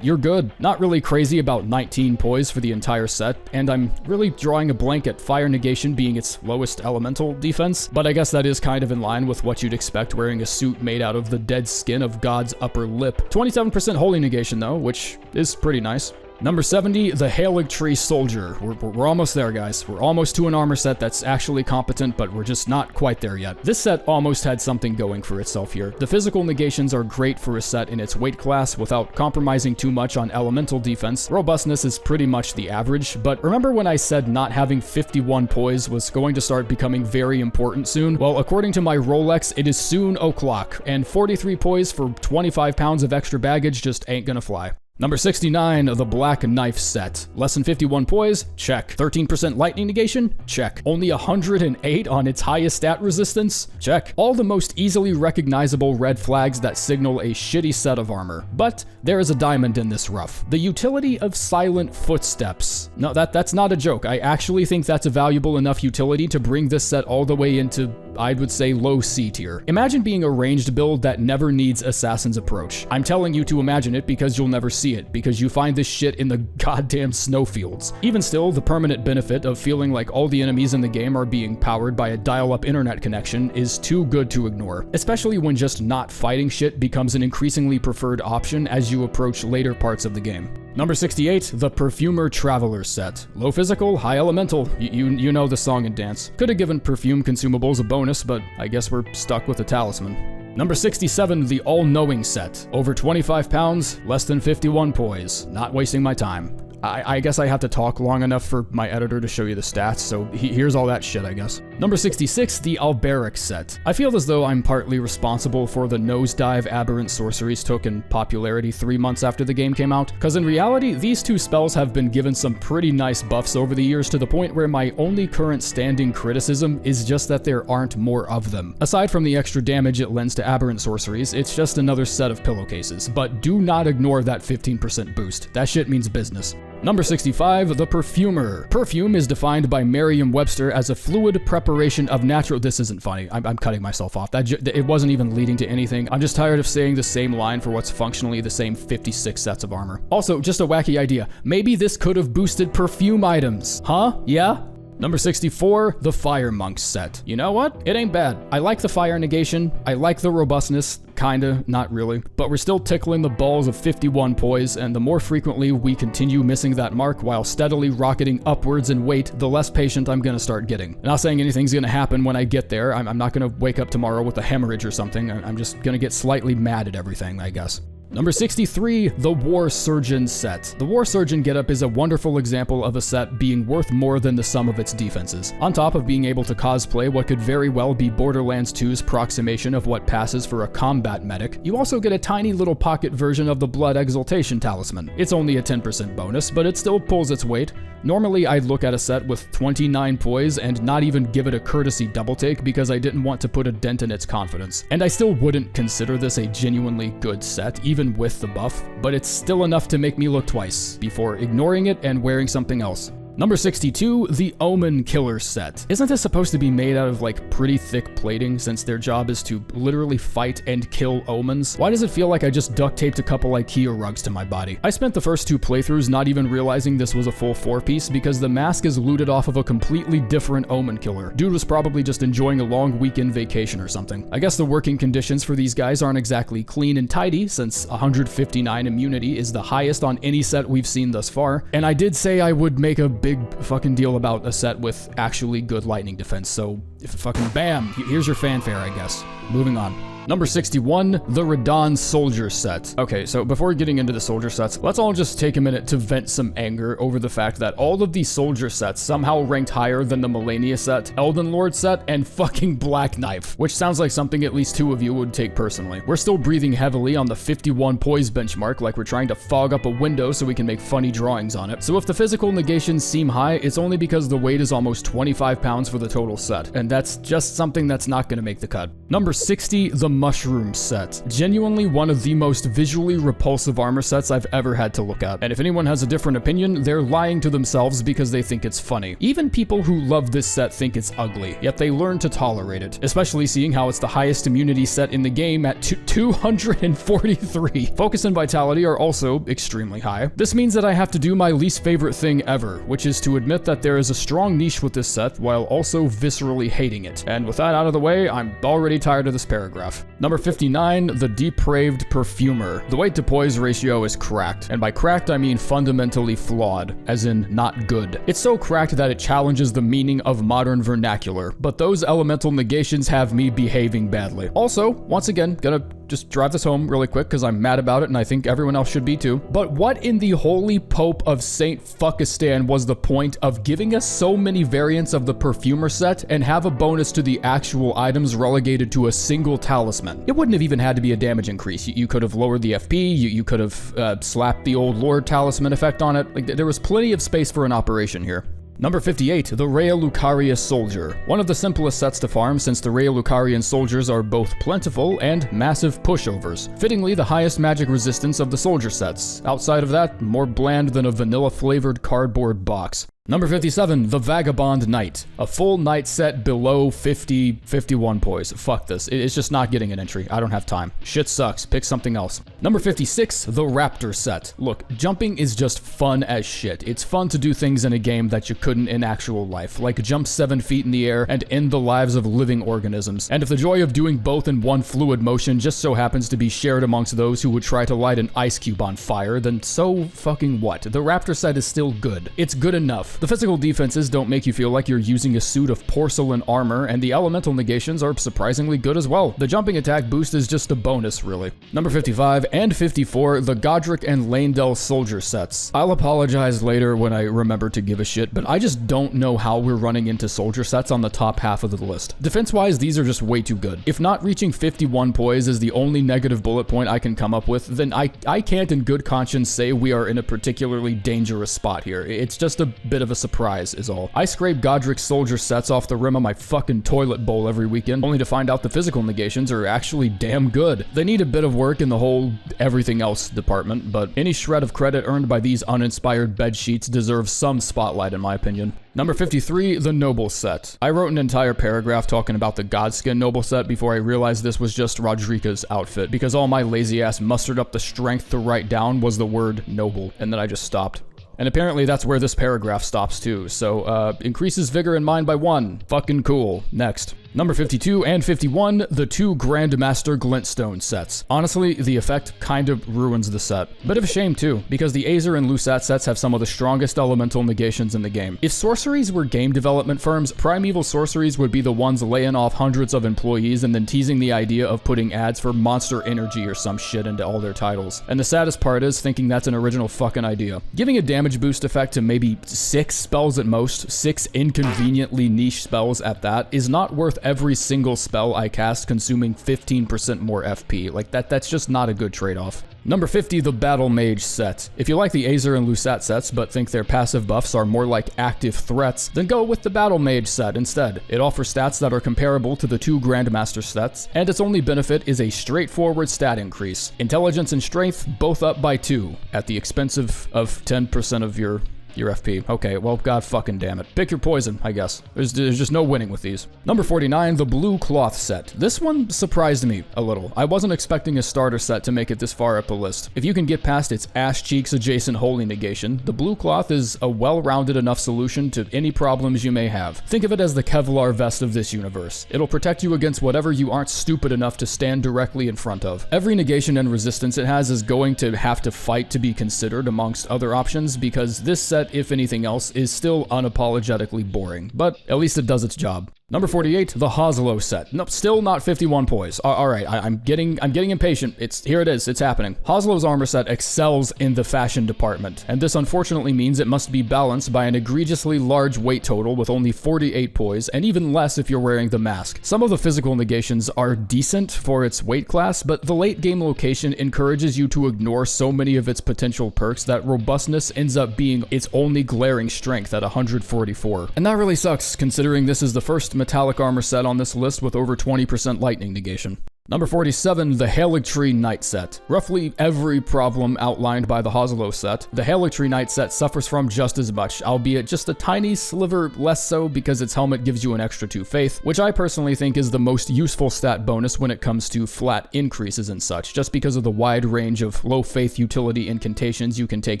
good. Not really crazy about 19 poise for the entire set, and I'm really drawing a blank at fire negation being its lowest elemental defense, but I guess that is kind of in line with what you'd expect wearing a suit made out of the dead skin of God's upper lip. 27% holy negation though, which is pretty nice. Number 70, the Haligtree Soldier. We're almost there, guys. We're almost to an armor set that's actually competent, but we're just not quite there yet. This set almost had something going for itself here. The physical negations are great for a set in its weight class without compromising too much on elemental defense. Robustness is pretty much the average, but remember when I said not having 51 poise was going to start becoming very important soon? Well, according to my Rolex, it is soon o'clock, and 43 poise for 25 pounds of extra baggage just ain't gonna fly. Number 69, the Black Knife set. Less than 51 poise? Check. 13% lightning negation? Check. Only 108 on its highest stat resistance? Check. All the most easily recognizable red flags that signal a shitty set of armor. But there is a diamond in this rough. The utility of silent footsteps. No, that's not a joke. I actually think that's a valuable enough utility to bring this set all the way into, I would say, low C tier. Imagine being a ranged build that never needs Assassin's Approach. I'm telling you to imagine it because you'll never see it, because you find this shit in the goddamn snowfields. Even still, the permanent benefit of feeling like all the enemies in the game are being powered by a dial-up internet connection is too good to ignore, especially when just not fighting shit becomes an increasingly preferred option as you approach later parts of the game. Number 68, the Perfumer Traveler set. Low physical, high elemental. You know the song and dance. Could have given perfume consumables a bonus, but I guess we're stuck with a talisman. Number 67, the All-Knowing set. Over 25 pounds, less than 51 poise. Not wasting my time. I guess I have to talk long enough for my editor to show you the stats, so here's all that shit, I guess. Number 66, the Alberic set. I feel as though I'm partly responsible for the nosedive Aberrant Sorceries took in popularity 3 months after the game came out, because in reality, these two spells have been given some pretty nice buffs over the years to the point where my only current standing criticism is just that there aren't more of them. Aside from the extra damage it lends to Aberrant Sorceries, it's just another set of pillowcases, but do not ignore that 15% boost. That shit means business. Number 65, the Perfumer. Perfume is defined by Merriam-Webster as a fluid preparation of natural... This isn't funny. I'm cutting myself off. It wasn't even leading to anything. I'm just tired of saying the same line for what's functionally the same 56 sets of armor. Also, just a wacky idea. Maybe this could have boosted perfume items. Huh? Yeah? Number 64, the Fire Monk set. You know what? It ain't bad. I like the fire negation. I like the robustness. Kinda, not really. But we're still tickling the balls of 51 poise, and the more frequently we continue missing that mark while steadily rocketing upwards in weight, the less patient I'm gonna start getting. Not saying anything's gonna happen when I get there. I'm not gonna wake up tomorrow with a hemorrhage or something. I'm just gonna get slightly mad at everything, I guess. Number 63, the War Surgeon set. The War Surgeon getup is a wonderful example of a set being worth more than the sum of its defenses. On top of being able to cosplay what could very well be Borderlands 2's proximation of what passes for a combat medic, you also get a tiny little pocket version of the Blood Exaltation Talisman. It's only a 10% bonus, but it still pulls its weight. Normally, I'd look at a set with 29 poise and not even give it a courtesy double take because I didn't want to put a dent in its confidence. And I still wouldn't consider this a genuinely good set, even with the buff, but it's still enough to make me look twice before ignoring it and wearing something else. Number 62, the Omen Killer set. Isn't this supposed to be made out of like pretty thick plating since their job is to literally fight and kill omens? Why does it feel like I just duct taped a couple IKEA rugs to my body? I spent the first 2 playthroughs not even realizing this was a full 4-piece because the mask is looted off of a completely different Omen Killer. Dude was probably just enjoying a long weekend vacation or something. I guess the working conditions for these guys aren't exactly clean and tidy since 159 immunity is the highest on any set we've seen thus far. And I did say I would make a big fucking deal about a set with actually good lightning defense, so if fucking bam, here's your fanfare, I guess. Moving on. Number 61, the Radon Soldier set. Okay, so before getting into the soldier sets, let's all just take a minute to vent some anger over the fact that all of these soldier sets somehow ranked higher than the Melania set, Elden Lord set, and fucking Black Knife, which sounds like something at least 2 of you would take personally. We're still breathing heavily on the 51 poise benchmark like we're trying to fog up a window so we can make funny drawings on it. So if the physical negations seem high, it's only because the weight is almost 25 pounds for the total set, and that's just something that's not gonna make the cut. Number 60, the Mushroom set. Genuinely one of the most visually repulsive armor sets I've ever had to look at. And if anyone has a different opinion, they're lying to themselves because they think it's funny. Even people who love this set think it's ugly, yet they learn to tolerate it, especially seeing how it's the highest immunity set in the game at 243. Focus and vitality are also extremely high. This means that I have to do my least favorite thing ever, which is to admit that there is a strong niche with this set while also viscerally hating it. And with that out of the way, I'm already tired of this paragraph. life. Number 59, the depraved perfumer. The weight to poise ratio is cracked, and by cracked I mean fundamentally flawed, as in not good. It's so cracked that it challenges the meaning of modern vernacular, but those elemental negations have me behaving badly. Also, once again, gonna just drive this home really quick because I'm mad about it and I think everyone else should be too. But what in the holy pope of Saint Fuckistan was the point of giving us so many variants of the perfumer set and have a bonus to the actual items relegated to a single talisman? It wouldn't have even had to be a damage increase. You could have lowered the FP, you could have slapped the old Lord talisman effect on it. Like, there was plenty of space for an operation here. Number 58, the Rhea Lucaria Soldier. One of the simplest sets to farm since the Rhea Lucarian soldiers are both plentiful and massive pushovers. Fittingly, the highest magic resistance of the soldier sets. Outside of that, more bland than a vanilla-flavored cardboard box. Number 57, the Vagabond Knight. A full knight set below 51 poise. Fuck this. It's just not getting an entry. I don't have time. Shit sucks. Pick something else. Number 56, the Raptor set. Look, jumping is just fun as shit. It's fun to do things in a game that you couldn't in actual life, like jump 7 feet in the air and end the lives of living organisms. And if the joy of doing both in one fluid motion just so happens to be shared amongst those who would try to light an ice cube on fire, then so fucking what? The Raptor set is still good. It's good enough. The physical defenses don't make you feel like you're using a suit of porcelain armor, and the elemental negations are surprisingly good as well. The jumping attack boost is just a bonus, really. Number 55 and 54, the Godric and Leyndell soldier sets. I'll apologize later when I remember to give a shit, but I just don't know how we're running into soldier sets on the top half of the list. Defense-wise, these are just way too good. If not reaching 51 poise is the only negative bullet point I can come up with, then I can't in good conscience say we are in a particularly dangerous spot here. It's just a bit of a surprise is all. I scrape Godric soldier sets off the rim of my fucking toilet bowl every weekend, only to find out the physical negations are actually damn good. They need a bit of work in the whole everything else department, but any shred of credit earned by these uninspired bed sheets deserves some spotlight in my opinion. Number 53, the Noble set. I wrote an entire paragraph talking about the Godskin Noble set before I realized this was just Rodrika's outfit, because all my lazy ass mustered up the strength to write down was the word noble, and then I just stopped. And apparently that's where this paragraph stops too, so increases vigor in mind by 1. Fucking cool. Next. Number 52 and 51, the 2 Grandmaster Glintstone sets. Honestly, the effect kind of ruins the set. Bit of a shame too, because the Azer and Lusat sets have some of the strongest elemental negations in the game. If sorceries were game development firms, Primeval Sorceries would be the ones laying off hundreds of employees and then teasing the idea of putting ads for Monster Energy or some shit into all their titles. And the saddest part is thinking that's an original fucking idea. Giving a damage boost effect to maybe 6 spells at most, 6 inconveniently niche spells at that, is not worth every single spell I cast consuming 15% more FP. Like that's just not a good trade-off. Number 50, the Battle Mage set. If you like the Azer and Lusat sets but think their passive buffs are more like active threats, then go with the Battle Mage set instead. It offers stats that are comparable to the 2 Grandmaster sets, and its only benefit is a straightforward stat increase. Intelligence and Strength both up by 2, at the expense of 10% of your FP. Okay, well, god fucking damn it. Pick your poison, I guess. There's just no winning with these. Number 49, the Blue Cloth set. This one surprised me a little. I wasn't expecting a starter set to make it this far up the list. If you can get past its ass cheeks adjacent holy negation, the Blue Cloth is a well-rounded enough solution to any problems you may have. Think of it as the Kevlar vest of this universe. It'll protect you against whatever you aren't stupid enough to stand directly in front of. Every negation and resistance it has is going to have to fight to be considered amongst other options, because this set, if anything else, is still unapologetically boring, but at least it does its job. Number 48, the Hoslow set. Nope, still not 51 poise. Alright, I'm getting impatient. Here it is, it's happening. Hoslow's armor set excels in the fashion department, and this unfortunately means it must be balanced by an egregiously large weight total with only 48 poise, and even less if you're wearing the mask. Some of the physical negations are decent for its weight class, but the late game location encourages you to ignore so many of its potential perks that robustness ends up being its only glaring strength at 144. And that really sucks, considering this is the first metallic armor set on this list with over 20% lightning negation. Number 47, the Haligtree Knight set. Roughly every problem outlined by the Hoslow set, the Haligtree Knight set suffers from just as much, albeit just a tiny sliver less so because its helmet gives you an extra 2 faith, which I personally think is the most useful stat bonus when it comes to flat increases and such, just because of the wide range of low faith utility incantations you can take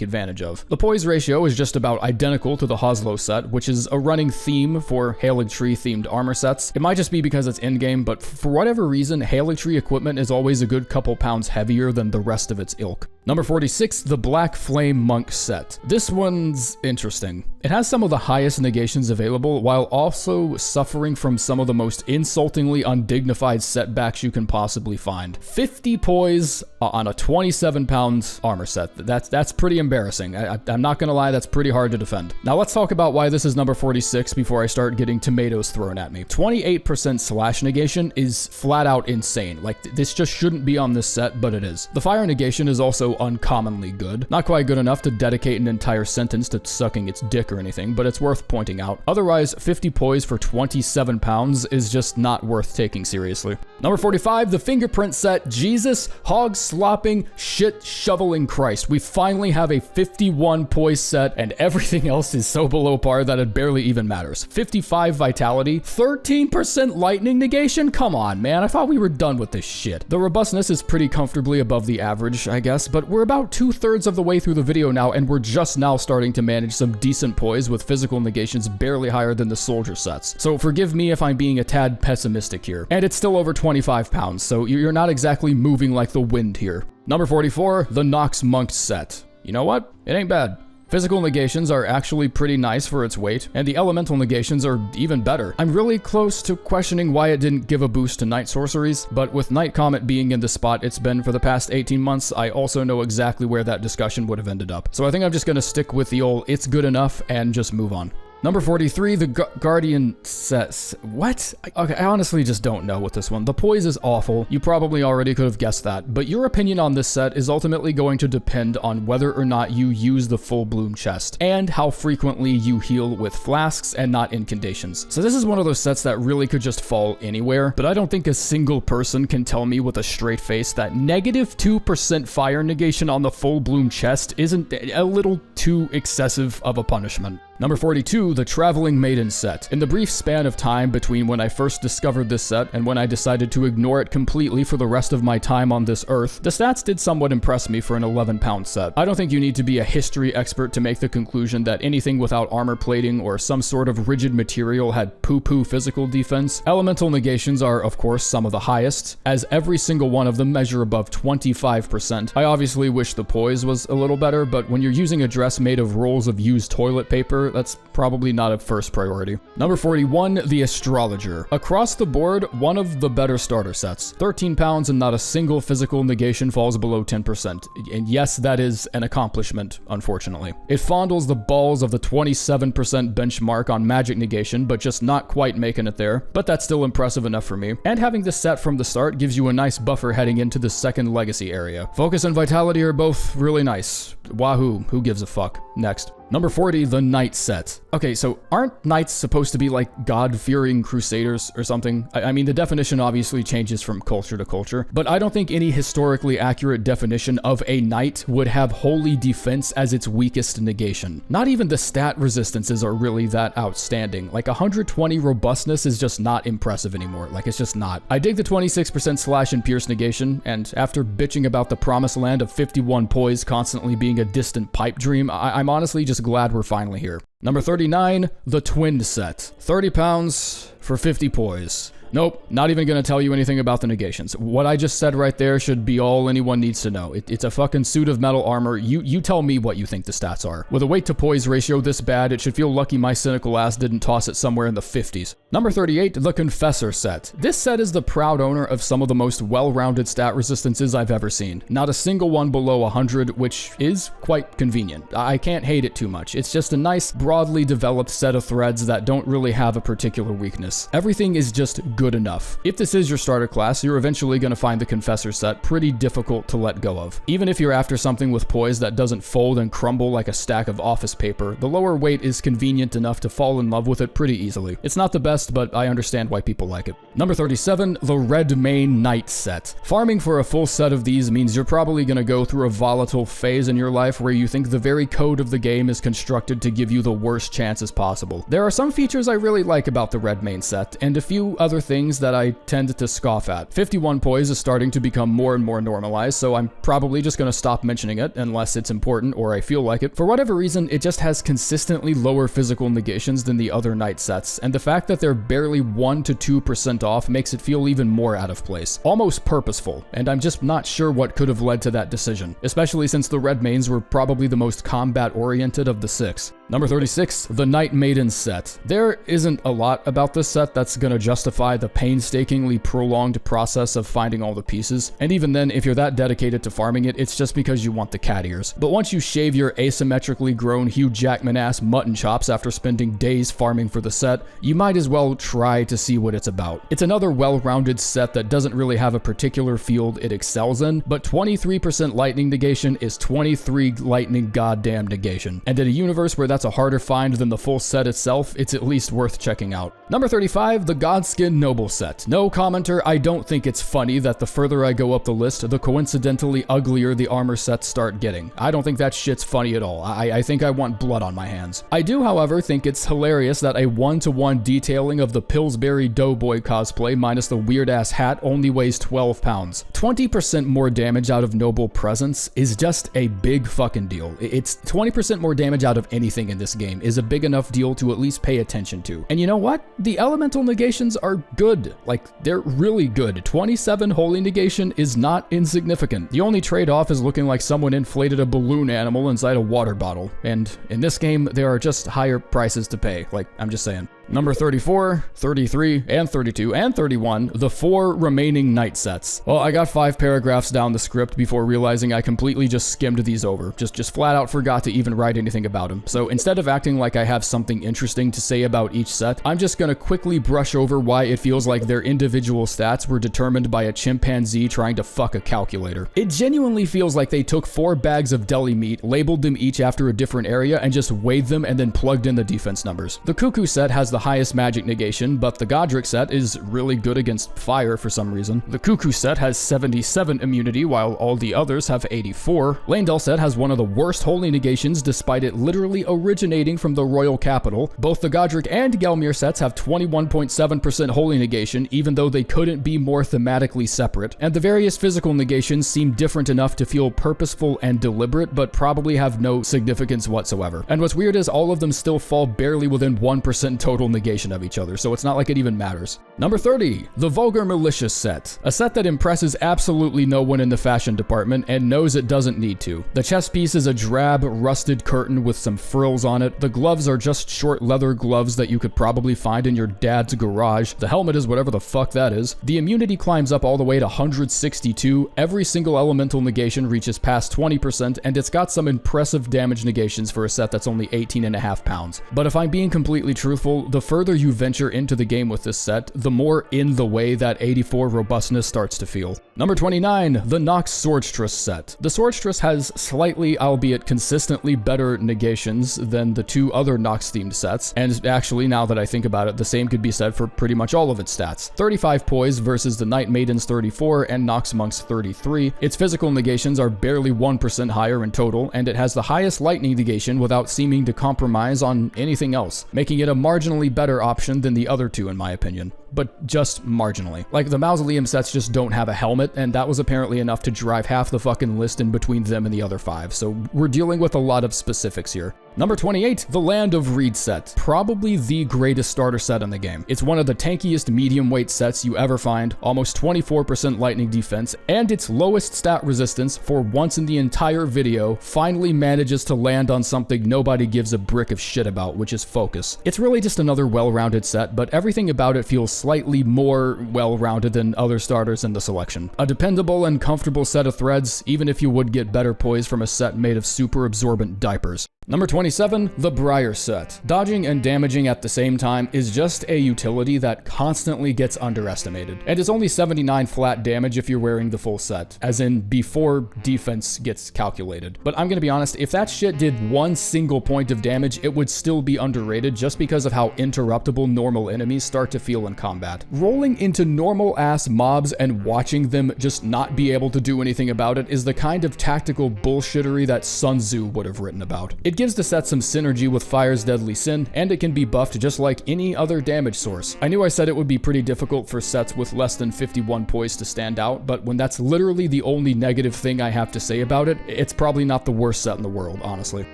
advantage of. The poise ratio is just about identical to the Hoslow set, which is a running theme for Haligtree themed armor sets. It might just be because it's in-game, but for whatever reason, Haligtree infantry equipment is always a good couple pounds heavier than the rest of its ilk. Number 46, the Black Flame Monk set. This one's interesting. It has some of the highest negations available, while also suffering from some of the most insultingly undignified setbacks you can possibly find. 50 poise on a 27-pound armor set. That's pretty embarrassing. I'm not gonna lie, that's pretty hard to defend. Now let's talk about why this is number 46 before I start getting tomatoes thrown at me. 28% slash negation is flat out insane. Like, this just shouldn't be on this set, but it is. The fire negation is also uncommonly good. Not quite good enough to dedicate an entire sentence to sucking its dick or anything, but it's worth pointing out. Otherwise, 50 poise for 27 pounds is just not worth taking seriously. Number 45, the fingerprint set. Jesus, hog slopping, shit shoveling Christ. We finally have a 51 poise set, and everything else is so below par that it barely even matters. 55 vitality, 13% lightning negation? Come on, man. I thought we were done with this shit. The robustness is pretty comfortably above the average, I guess, but we're about 2/3 of the way through the video now, and we're just now starting to manage some decent poise with physical negations barely higher than the soldier sets. So forgive me if I'm being a tad pessimistic here. And it's still over 25 pounds, so you're not exactly moving like the wind here. Number 44, the Nox Monk set. You know what? It ain't bad. Physical negations are actually pretty nice for its weight, and the elemental negations are even better. I'm really close to questioning why it didn't give a boost to night sorceries, but with Night Comet being in the spot it's been for the past 18 months, I also know exactly where that discussion would have ended up. So I think I'm just gonna stick with the old it's good enough and just move on. Number 43, the Guardian sets. What? Okay, I honestly just don't know with this one. The poise is awful. You probably already could have guessed that, but your opinion on this set is ultimately going to depend on whether or not you use the full bloom chest, and how frequently you heal with flasks and not incantations. So this is one of those sets that really could just fall anywhere, but I don't think a single person can tell me with a straight face that -2% fire negation on the full bloom chest isn't a little too excessive of a punishment. Number 42, the Traveling Maiden set. In the brief span of time between when I first discovered this set and when I decided to ignore it completely for the rest of my time on this earth, the stats did somewhat impress me for an 11-pound set. I don't think you need to be a history expert to make the conclusion that anything without armor plating or some sort of rigid material had poo-poo physical defense. Elemental negations are, of course, some of the highest, as every single one of them measure above 25%. I obviously wish the poise was a little better, but when you're using a dress made of rolls of used toilet paper, that's probably not a first priority. Number 41, the Astrologer. Across the board, one of the better starter sets. 13 pounds and not a single physical negation falls below 10%. And yes, that is an accomplishment, unfortunately. It fondles the balls of the 27% benchmark on magic negation, but just not quite making it there. But that's still impressive enough for me. And having this set from the start gives you a nice buffer heading into the second legacy area. Focus and vitality are both really nice. Wahoo, who gives a fuck? Next. Number 40, the Knight set. Okay, so aren't knights supposed to be like God-fearing crusaders or something? I mean, the definition obviously changes from culture to culture, but I don't think any historically accurate definition of a knight would have holy defense as its weakest negation. Not even the stat resistances are really that outstanding. Like 120 robustness is just not impressive anymore. Like, it's just not. I dig the 26% slash and pierce negation, and after bitching about the promised land of 51 poise constantly being a distant pipe dream, I'm honestly just glad we're finally here. Number 39, the Twin set. 30 pounds for 50 poise. Nope, not even gonna tell you anything about the negations. What I just said right there should be all anyone needs to know. It's a fucking suit of metal armor. You tell me what you think the stats are. With a weight to poise ratio this bad, it should feel lucky my cynical ass didn't toss it somewhere in the 50s. Number 38, the Confessor set. This set is the proud owner of some of the most well-rounded stat resistances I've ever seen. Not a single one below 100, which is quite convenient. I can't hate it too much. It's just a nice, broadly developed set of threads that don't really have a particular weakness. Everything is just good enough. If this is your starter class, you're eventually going to find the Confessor set pretty difficult to let go of. Even if you're after something with poise that doesn't fold and crumble like a stack of office paper, the lower weight is convenient enough to fall in love with it pretty easily. It's not the best, but I understand why people like it. Number 37, the Red Mane Knight set. Farming for a full set of these means you're probably going to go through a volatile phase in your life where you think the very code of the game is constructed to give you the worst chances possible. There are some features I really like about the Red Mane set, and a few other things that I tend to scoff at. 51 poise is starting to become more and more normalized, so I'm probably just going to stop mentioning it unless it's important or I feel like it. For whatever reason, it just has consistently lower physical negations than the other knight sets, and the fact that they're barely 1 to 2% off makes it feel even more out of place. Almost purposeful, and I'm just not sure what could have led to that decision, especially since the red mains were probably the most combat-oriented of the 6. Number 36, the Knight Maiden set. There isn't a lot about this set that's gonna justify the painstakingly prolonged process of finding all the pieces, and even then, if you're that dedicated to farming it, it's just because you want the cat ears. But once you shave your asymmetrically grown Hugh Jackman-ass mutton chops after spending days farming for the set, you might as well try to see what it's about. It's another well-rounded set that doesn't really have a particular field it excels in, but 23% lightning negation is 23 lightning goddamn negation. And in a universe where that's a harder find than the full set itself, it's at least worth checking out. Number 35, the Godskin Noble set. No commenter, I don't think it's funny that the further I go up the list, the coincidentally uglier the armor sets start getting. I don't think that shit's funny at all. I think I want blood on my hands. I do, however, think it's hilarious that a 1-to-1 detailing of the Pillsbury Doughboy cosplay minus the weird-ass hat only weighs 12 pounds. 20% more damage out of Noble Presence is just a big fucking deal. It's 20% more damage out of anything in this game is a big enough deal to at least pay attention to. And you know what? The elemental negations are good. Like, they're really good. 27 holy negation is not insignificant. The only trade-off is looking like someone inflated a balloon animal inside a water bottle. And in this game, there are just higher prices to pay. Like, I'm just saying. Number 34, 33, and 32, and 31, the 4 remaining knight sets. Well, I got 5 paragraphs down the script before realizing I completely just skimmed these over. Just flat out forgot to even write anything about them. So instead of acting like I have something interesting to say about each set, I'm just gonna quickly brush over why it feels like their individual stats were determined by a chimpanzee trying to fuck a calculator. It genuinely feels like they took 4 bags of deli meat, labeled them each after a different area, and just weighed them and then plugged in the defense numbers. The Cuckoo set has the highest magic negation, but the Godric set is really good against fire for some reason. The Cuckoo set has 77 immunity, while all the others have 84. Leyndell set has one of the worst holy negations, despite it literally originating from the royal capital. Both the Godric and Gelmir sets have 21.7% holy negation, even though they couldn't be more thematically separate. And the various physical negations seem different enough to feel purposeful and deliberate, but probably have no significance whatsoever. And what's weird is all of them still fall barely within 1% total negation of each other, so it's not like it even matters. Number 30, the Vulgar Malicious set. A set that impresses absolutely no one in the fashion department and knows it doesn't need to. The chest piece is a drab, rusted curtain with some frills on it. The gloves are just short leather gloves that you could probably find in your dad's garage. The helmet is whatever the fuck that is. The immunity climbs up all the way to 162. Every single elemental negation reaches past 20%, and it's got some impressive damage negations for a set that's only 18.5 pounds. But if I'm being completely truthful, the further you venture into the game with this set, the more in the way that 84 robustness starts to feel. Number 29, the Nox Swordstress set. The Swordstress has slightly, albeit consistently better negations than the 2 other Nox-themed sets, and actually, now that I think about it, the same could be said for pretty much all of its stats. 35 poise versus the Knight Maiden's 34 and Nox Monk's 33. Its physical negations are barely 1% higher in total, and it has the highest lightning negation without seeming to compromise on anything else, making it a marginally better option than the other 2 in my opinion. But just marginally. Like, the Mausoleum sets just don't have a helmet, and that was apparently enough to drive half the fucking list in between them and the other 5, so we're dealing with a lot of specifics here. Number 28, the Land of Reed set. Probably the greatest starter set in the game. It's one of the tankiest medium weight sets you ever find, almost 24% lightning defense, and its lowest stat resistance for once in the entire video finally manages to land on something nobody gives a brick of shit about, which is focus. It's really just another well-rounded set, but everything about it feels slightly more well-rounded than other starters in the selection. A dependable and comfortable set of threads, even if you would get better poise from a set made of super absorbent diapers. Number 27, the Briar set. Dodging and damaging at the same time is just a utility that constantly gets underestimated. And it's only 79 flat damage if you're wearing the full set, as in before defense gets calculated. But I'm gonna be honest, if that shit did 1 single point of damage, it would still be underrated just because of how interruptible normal enemies start to feel in combat. Rolling into normal ass mobs and watching them just not be able to do anything about it is the kind of tactical bullshittery that Sun Tzu would have written about. It gives the set some synergy with Fire's Deadly Sin, and it can be buffed just like any other damage source. I knew I said it would be pretty difficult for sets with less than 51 poise to stand out, but when that's literally the only negative thing I have to say about it, it's probably not the worst set in the world, honestly.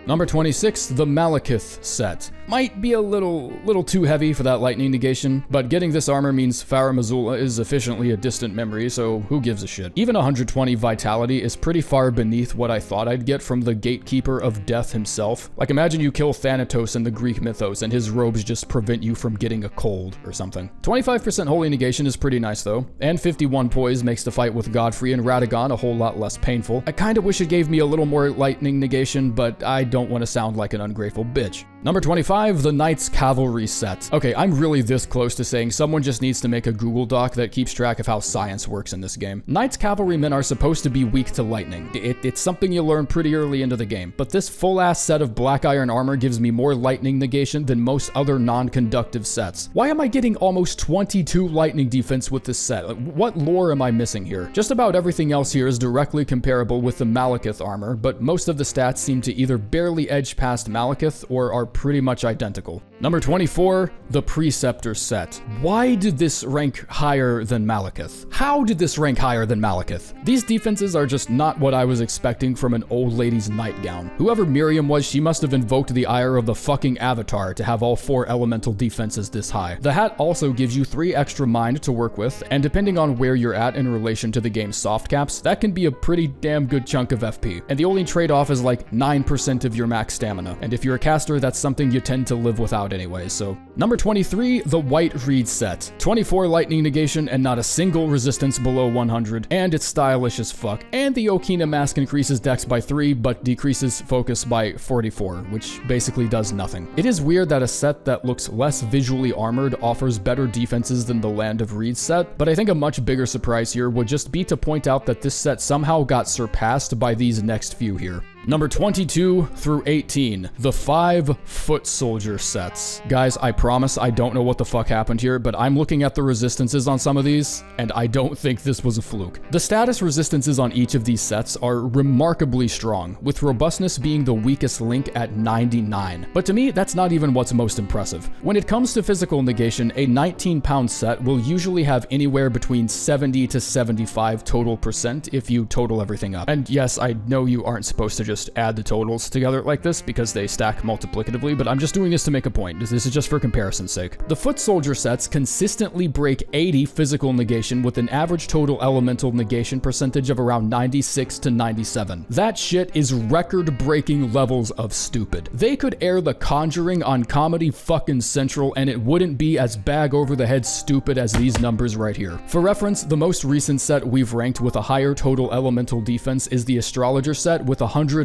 Number 26, the Malekith set. Might be a little too heavy for that lightning negation, but getting this armor means Farah Missoula is efficiently a distant memory, so who gives a shit. Even 120 vitality is pretty far beneath what I thought I'd get from the Gatekeeper of Death himself. Like, imagine you kill Thanatos in the Greek mythos and his robes just prevent you from getting a cold or something. 25% holy negation is pretty nice though, and 51 poise makes the fight with Godfrey and Radagon a whole lot less painful. I kinda wish it gave me a little more lightning negation, but I don't want to sound like an ungrateful bitch. Number 25, the Knights Cavalry set. Okay, I'm really this close to saying someone just needs to make a Google Doc that keeps track of how science works in this game. Knights Cavalrymen are supposed to be weak to lightning. It's something you learn pretty early into the game, but this full-ass set of black iron armor gives me more lightning negation than most other non-conductive sets. Why am I getting almost 22 lightning defense with this set? Like, what lore am I missing here? Just about everything else here is directly comparable with the Malekith armor, but most of the stats seem to either barely edge past Malekith or are pretty much identical. Number 24, the Preceptor set. Why did this rank higher than Malekith? How did this rank higher than Malekith? These defenses are just not what I was expecting from an old lady's nightgown. Whoever Miriam was, she must have invoked the ire of the fucking Avatar to have all 4 elemental defenses this high. The hat also gives you 3 extra mind to work with, and depending on where you're at in relation to the game's soft caps, that can be a pretty damn good chunk of FP. And the only trade-off is like 9% of your max stamina, and if you're a caster, that's something you tend to live without anyway, so. Number 23, the White Reed set. 24 lightning negation and not a single resistance below 100, and it's stylish as fuck. And the Okina mask increases dex by 3, but decreases focus by 44, which basically does nothing. It is weird that a set that looks less visually armored offers better defenses than the Land of Reed set, but I think a much bigger surprise here would just be to point out that this set somehow got surpassed by these next few here. Number 22 through 18, the 5 foot soldier sets. Guys, I promise I don't know what the fuck happened here, but I'm looking at the resistances on some of these, and I don't think this was a fluke. The status resistances on each of these sets are remarkably strong, with robustness being the weakest link at 99. But to me, that's not even what's most impressive. When it comes to physical negation, a 19-pound set will usually have anywhere between 70 to 75 total percent if you total everything up. And yes, I know you aren't supposed to just add the totals together like this because they stack multiplicatively, but I'm just doing this to make a point. This is just for comparison's sake. The foot soldier sets consistently break 80 physical negation with an average total elemental negation percentage of around 96 to 97. That shit is record-breaking levels of stupid. They could air The Conjuring on Comedy fucking Central and it wouldn't be as bag over the head stupid as these numbers right here. For reference, the most recent set we've ranked with a higher total elemental defense is the Astrologer set with 103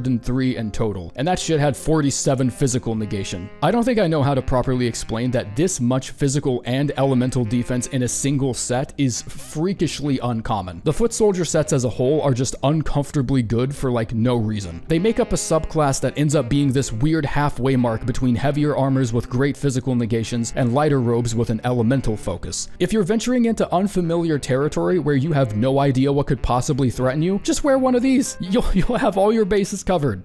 in total, and that shit had 47 physical negation. I don't think I know how to properly explain that this much physical and elemental defense in a single set is freakishly uncommon. The foot soldier sets as a whole are just uncomfortably good for like no reason. They make up a subclass that ends up being this weird halfway mark between heavier armors with great physical negations and lighter robes with an elemental focus. If you're venturing into unfamiliar territory where you have no idea what could possibly threaten you, just wear one of these. You'll have all your bases covered.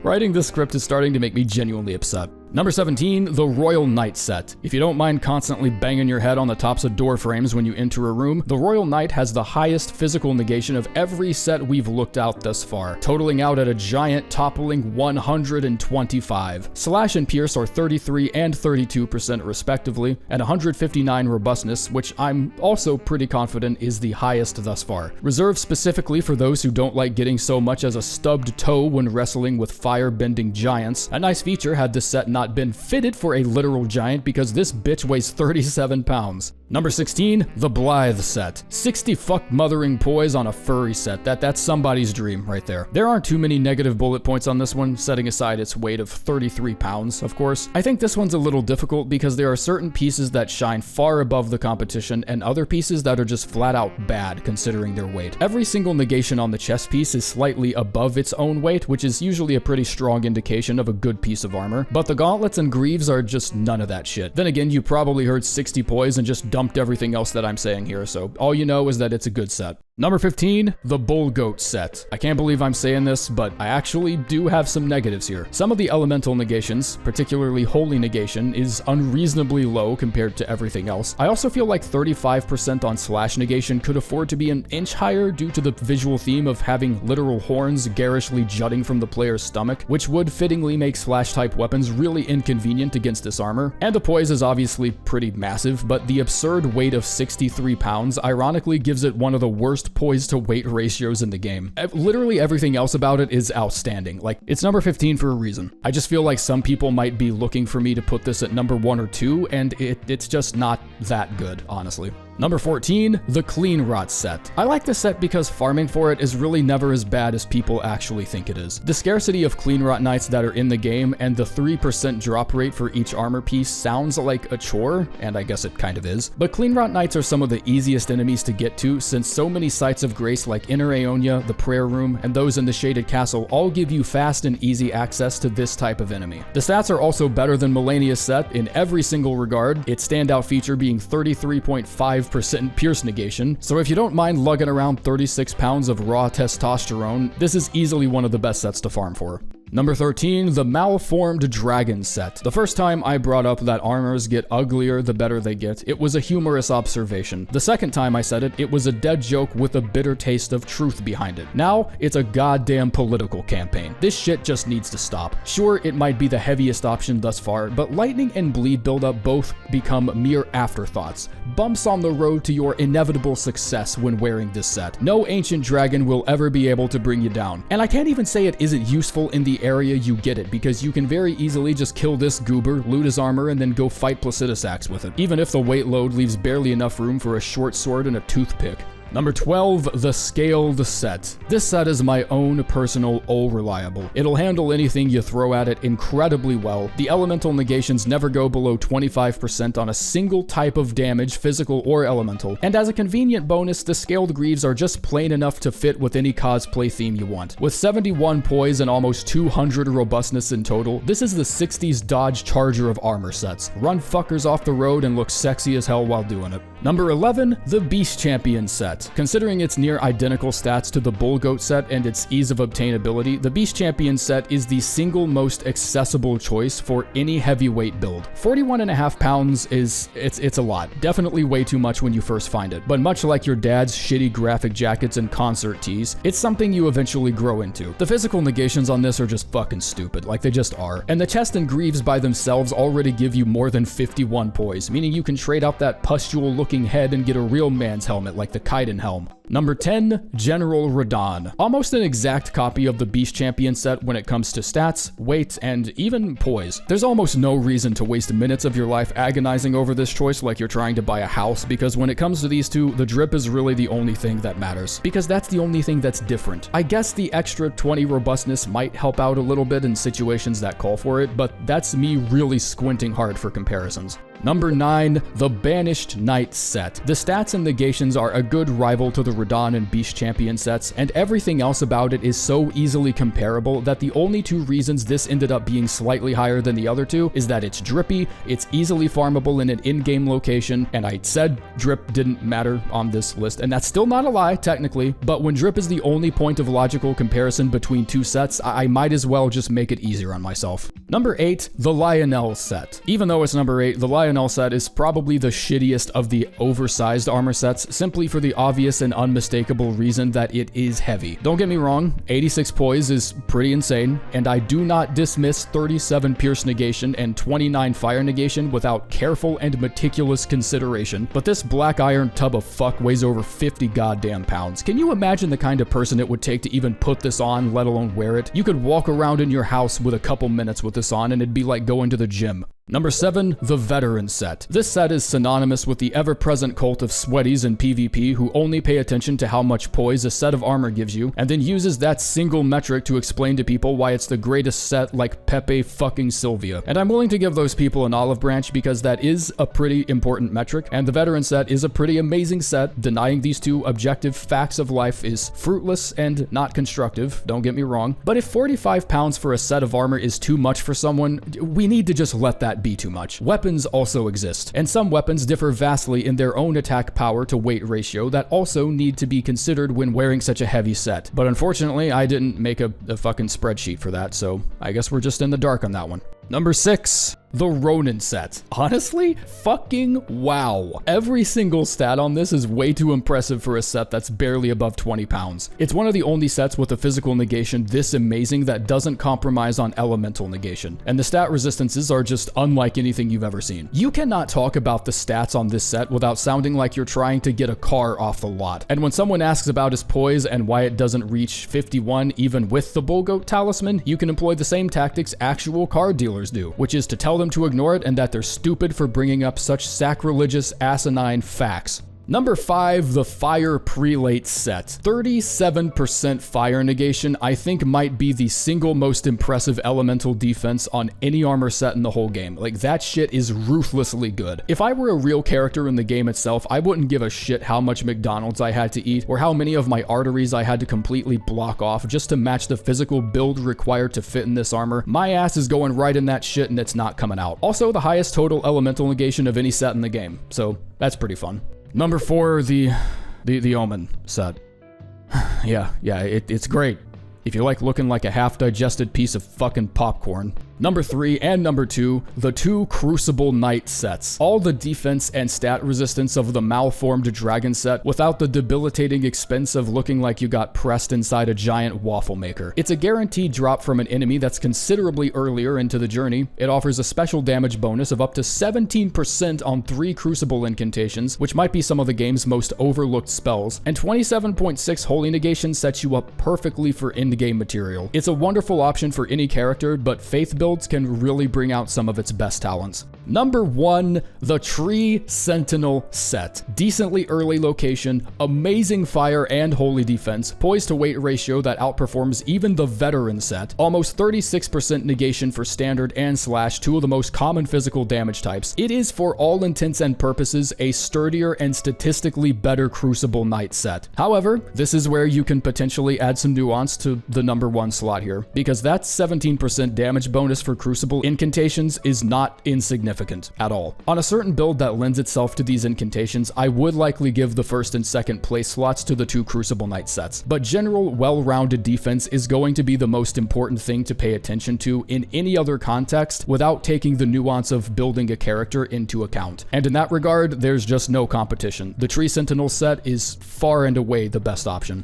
Writing this script is starting to make me genuinely upset. Number 17, the Royal Knight set. If you don't mind constantly banging your head on the tops of door frames when you enter a room, the Royal Knight has the highest physical negation of every set we've looked out thus far, totaling out at a giant toppling 125. Slash and Pierce are 33 and 32% respectively, and 159 robustness, which I'm also pretty confident is the highest thus far. Reserved specifically for those who don't like getting so much as a stubbed toe when wrestling with fire-bending giants. A nice feature had this set not been fitted for a literal giant because this bitch weighs 37 pounds. Number 16, the Blythe set. 60 fuck mothering poise on a furry set. That's somebody's dream right there. There aren't too many negative bullet points on this one, setting aside its weight of 33 pounds, of course. I think this one's a little difficult because there are certain pieces that shine far above the competition and other pieces that are just flat out bad considering their weight. Every single negation on the chest piece is slightly above its own weight, which is usually a pretty strong indication of a good piece of armor, but the gauntlets and greaves are just none of that shit. Then again, you probably heard 60 poise and just dumped everything else that I'm saying here, so all you know is that it's a good set. Number 15, the Bull Goat set. I can't believe I'm saying this, but I actually do have some negatives here. Some of the elemental negations, particularly Holy Negation, is unreasonably low compared to everything else. I also feel like 35% on Slash Negation could afford to be an inch higher due to the visual theme of having literal horns garishly jutting from the player's stomach, which would fittingly make Slash-type weapons really inconvenient against this armor. And the poise is obviously pretty massive, but the absurd weight of 63 pounds ironically gives it one of the worst poise to weight ratios in the game. Literally everything else about it is outstanding. Like, it's number 15 for a reason. I just feel like some people might be looking for me to put this at number 1 or 2, and it's just not that good, honestly. Number 14, the Clean Rot set. I like this set because farming for it is really never as bad as people actually think it is. The scarcity of Clean Rot Knights that are in the game and the 3% drop rate for each armor piece sounds like a chore, and I guess it kind of is. But Clean Rot Knights are some of the easiest enemies to get to, since so many sites of grace like Inner Aeonia, the Prayer Room, and those in the Shaded Castle all give you fast and easy access to this type of enemy. The stats are also better than Malenia's set in every single regard, its standout feature being 33.5% pierce negation, so if you don't mind lugging around 36 pounds of raw testosterone, this is easily one of the best sets to farm for. Number 13, the Malformed Dragon set. The first time I brought up that armors get uglier the better they get, it was a humorous observation. The second time I said it, it was a dead joke with a bitter taste of truth behind it. Now, it's a goddamn political campaign. This shit just needs to stop. Sure, it might be the heaviest option thus far, but lightning and bleed buildup both become mere afterthoughts. Bumps on the road to your inevitable success when wearing this set. No ancient dragon will ever be able to bring you down. And I can't even say it isn't useful in the area you get it, because you can very easily just kill this goober, loot his armor, and then go fight Placidus Axe with it, even if the weight load leaves barely enough room for a short sword and a toothpick. Number 12, the Scaled set. This set is my own personal reliable. It'll handle anything you throw at it incredibly well. The elemental negations never go below 25% on a single type of damage, physical or elemental. And as a convenient bonus, the Scaled Greaves are just plain enough to fit with any cosplay theme you want. With 71 poise and almost 200 robustness in total, this is the 60s Dodge Charger of armor sets. Run fuckers off the road and look sexy as hell while doing it. Number 11, the Beast Champion set. Considering its near identical stats to the Bull Goat set and its ease of obtainability, the Beast Champion set is the single most accessible choice for any heavyweight build. 41.5 pounds it's a lot. Definitely way too much when you first find it, but much like your dad's shitty graphic jackets and concert tees, it's something you eventually grow into. The physical negations on this are just fucking stupid, like they just are. And the chest and greaves by themselves already give you more than 51 poise, meaning you can trade out that pustule looking head and get a real man's helmet like the Kaiden helm. Number 10, General Radahn. Almost an exact copy of the Beast Champion set when it comes to stats, weight, and even poise. There's almost no reason to waste minutes of your life agonizing over this choice like you're trying to buy a house, because when it comes to these two, the drip is really the only thing that matters, because that's the only thing that's different. I guess the extra 20 robustness might help out a little bit in situations that call for it, but that's me really squinting hard for comparisons. Number 9, the Banished Knight set. The stats and negations are a good rival to the Radahn and Beast Champion sets, and everything else about it is so easily comparable that the only two reasons this ended up being slightly higher than the other two is that it's drippy, it's easily farmable in an in-game location, and I said drip didn't matter on this list, and that's still not a lie, technically, but when drip is the only point of logical comparison between two sets, I might as well just make it easier on myself. Number 8, the Lionel set. Even though it's number 8, the Lionel set is probably the shittiest of the oversized armor sets, simply for the obvious and unmistakable reason that it is heavy. Don't get me wrong, 86 poise is pretty insane, and I do not dismiss 37 pierce negation and 29 fire negation without careful and meticulous consideration, but this black iron tub of fuck weighs over 50 goddamn pounds. Can you imagine the kind of person it would take to even put this on, let alone wear it? You could walk around in your house with a couple minutes with this on and it'd be like going to the gym. Number 7, the Veteran set. This set is synonymous with the ever-present cult of sweaties in PvP who only pay attention to how much poise a set of armor gives you, and then uses that single metric to explain to people why it's the greatest set like Pepe fucking Sylvia. And I'm willing to give those people an olive branch because that is a pretty important metric, and the Veteran set is a pretty amazing set. Denying these two objective facts of life is fruitless and not constructive, don't get me wrong, but if 45 pounds for a set of armor is too much for someone, we need to just let that that be too much. Weapons also exist, and some weapons differ vastly in their own attack power to weight ratio that also need to be considered when wearing such a heavy set. But unfortunately, I didn't make a fucking spreadsheet for that, so I guess we're just in the dark on that one. Number 6, the Ronin set. Honestly, fucking wow. Every single stat on this is way too impressive for a set that's barely above 20 pounds. It's one of the only sets with a physical negation this amazing that doesn't compromise on elemental negation, and the stat resistances are just unlike anything you've ever seen. You cannot talk about the stats on this set without sounding like you're trying to get a car off the lot. And when someone asks about his poise and why it doesn't reach 51 even with the Bullgoat talisman, you can employ the same tactics actual car dealers do, which is to tell them to ignore it and that they're stupid for bringing up such sacrilegious, asinine facts. Number 5, the Fire Prelate set. 37% fire negation, I think might be the single most impressive elemental defense on any armor set in the whole game. Like, that shit is ruthlessly good. If I were a real character in the game itself, I wouldn't give a shit how much McDonald's I had to eat or how many of my arteries I had to completely block off just to match the physical build required to fit in this armor. My ass is going right in that shit and it's not coming out. Also, the highest total elemental negation of any set in the game, so that's pretty fun. Number 4, the Omen set. yeah, it's great. If you like looking like a half-digested piece of fucking popcorn. Number 3 and number 2, the 2 Crucible Knight sets. All the defense and stat resistance of the malformed dragon set without the debilitating expense of looking like you got pressed inside a giant waffle maker. It's a guaranteed drop from an enemy that's considerably earlier into the journey. It offers a special damage bonus of up to 17% on 3 Crucible incantations, which might be some of the game's most overlooked spells, and 27.6 Holy Negation sets you up perfectly for endgame material. It's a wonderful option for any character, but Faith builds can really bring out some of its best talents. Number 1, the Tree Sentinel set. Decently early location, amazing fire and holy defense, poise to weight ratio that outperforms even the veteran set, almost 36% negation for standard and slash, 2 of the most common physical damage types. It is for all intents and purposes a sturdier and statistically better Crucible Knight set. However, this is where you can potentially add some nuance to the number 1 slot here, because that 17% damage bonus for Crucible incantations is not insignificant at all. On a certain build that lends itself to these incantations, I would likely give the 1st and 2nd place slots to the 2 Crucible Knight sets, but general well-rounded defense is going to be the most important thing to pay attention to in any other context without taking the nuance of building a character into account. And in that regard, there's just no competition. The Tree Sentinel set is far and away the best option.